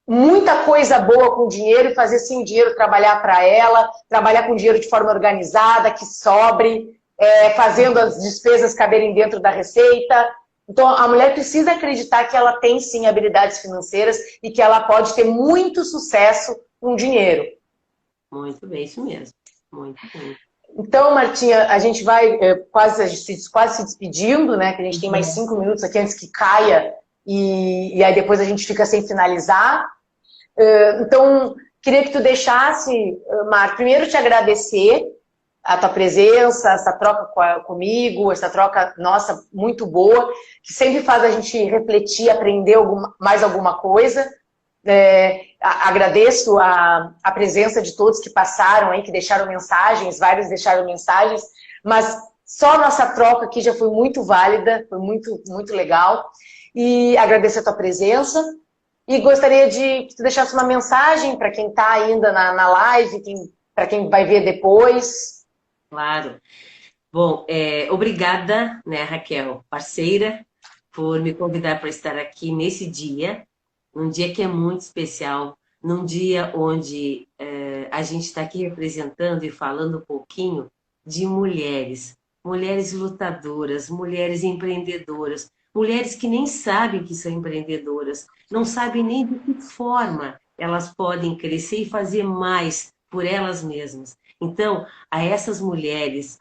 muita coisa boa com o dinheiro e fazer sim o dinheiro trabalhar para ela, trabalhar com o dinheiro de forma organizada, que sobre, fazendo as despesas caberem dentro da receita. Então a mulher precisa acreditar que ela tem sim habilidades financeiras e que ela pode ter muito sucesso com o dinheiro. Muito bem, isso mesmo. Muito bem. Então, Martinha, a gente vai quase se despedindo, né? Que a gente tem mais 5 minutos aqui antes que caia e aí depois a gente fica sem finalizar. Então, queria que tu deixasse, Mar, primeiro te agradecer a tua presença, essa troca comigo, essa troca nossa muito boa, que sempre faz a gente refletir, aprender mais alguma coisa. Agradeço a presença de todos que passaram aí, que deixaram mensagens, vários deixaram mensagens, mas só a nossa troca aqui já foi muito válida, foi muito, muito legal. E agradeço a tua presença e gostaria de que tu deixasse uma mensagem para quem está ainda na live, para quem vai ver depois. Claro. Bom, obrigada, né, Raquel, parceira, por me convidar para estar aqui nesse dia, num dia que é muito especial, num dia onde a gente está aqui representando e falando um pouquinho de mulheres lutadoras, mulheres empreendedoras, mulheres que nem sabem que são empreendedoras, não sabem nem de que forma elas podem crescer e fazer mais por elas mesmas. Então, a essas mulheres,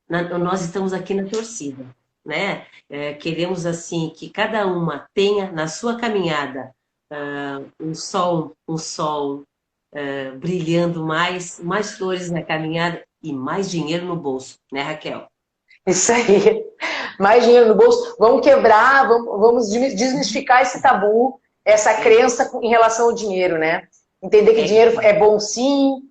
nós estamos aqui na torcida, né? Queremos, assim, que cada uma tenha na sua caminhada um sol brilhando mais flores na caminhada e mais dinheiro no bolso, né, Raquel? Isso aí. Mais dinheiro no bolso. Vamos quebrar, vamos desmistificar esse tabu, essa crença em relação ao dinheiro, né? Entender que dinheiro é bom sim,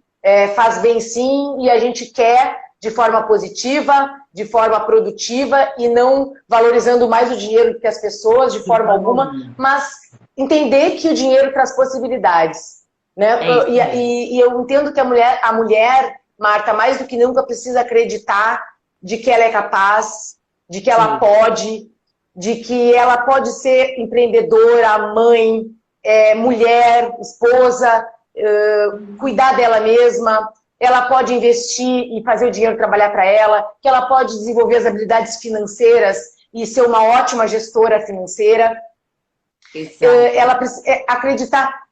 faz bem sim, e a gente quer de forma positiva, de forma produtiva e não valorizando mais o dinheiro que as pessoas de forma alguma, mas entender que o dinheiro traz possibilidades, né? E eu entendo que a mulher, Marta, mais do que nunca precisa acreditar de que ela é capaz, de que ela pode, de que ela pode ser empreendedora, mãe, mulher, esposa, cuidar dela mesma, ela pode investir e fazer o dinheiro trabalhar para ela, que ela pode desenvolver as habilidades financeiras e ser uma ótima gestora financeira. Ela precisa acreditar.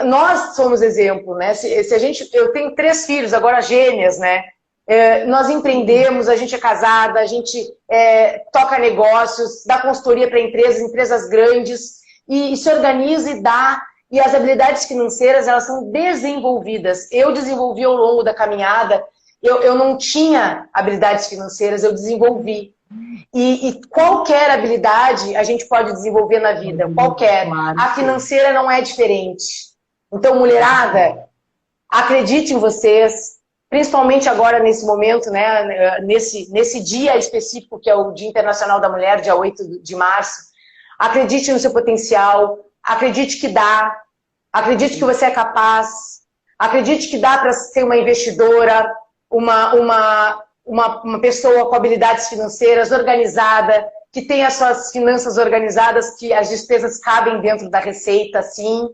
Nós somos exemplo, né? Se a gente, eu tenho 3 filhos, agora gêmeas, né? Nós empreendemos, a gente é casada, a gente toca negócios, dá consultoria para empresas grandes, e se organiza e dá. E as habilidades financeiras, elas são desenvolvidas. Eu desenvolvi ao longo da caminhada, eu não tinha habilidades financeiras, eu desenvolvi. E qualquer habilidade a gente pode desenvolver na vida, qualquer. A financeira não é diferente. Então, mulherada, acredite em vocês, principalmente agora nesse momento, né, nesse dia específico que é o Dia Internacional da Mulher, dia 8 de março. Acredite no seu potencial, acredite que dá, acredite que você é capaz, acredite que dá para ser uma investidora, uma pessoa com habilidades financeiras, organizada, que tem as suas finanças organizadas, que as despesas cabem dentro da receita, sim.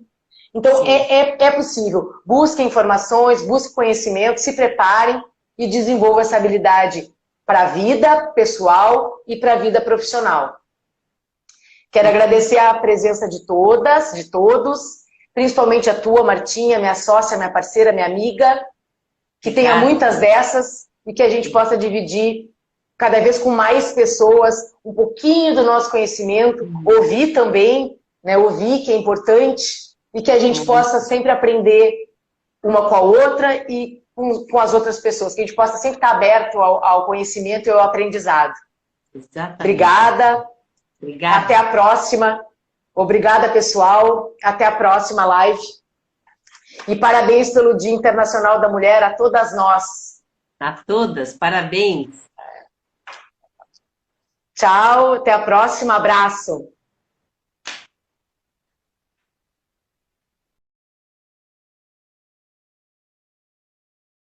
Então, é possível. Busque informações, busque conhecimento, se preparem e desenvolva essa habilidade para a vida pessoal e para a vida profissional. Quero agradecer a presença de todas, de todos, principalmente a tua, Martinha, minha sócia, minha parceira, minha amiga, que tenha muitas dessas e que a gente possa dividir cada vez com mais pessoas um pouquinho do nosso conhecimento, ouvir também, né, ouvir que é importante e que a gente possa sempre aprender uma com a outra e com as outras pessoas, que a gente possa sempre estar aberto ao conhecimento e ao aprendizado. Exatamente. Obrigada. Obrigada. Até a próxima. Obrigada, pessoal. Até a próxima live. E parabéns pelo Dia Internacional da Mulher a todas nós. A todas, parabéns. Tchau, até a próxima. Abraço.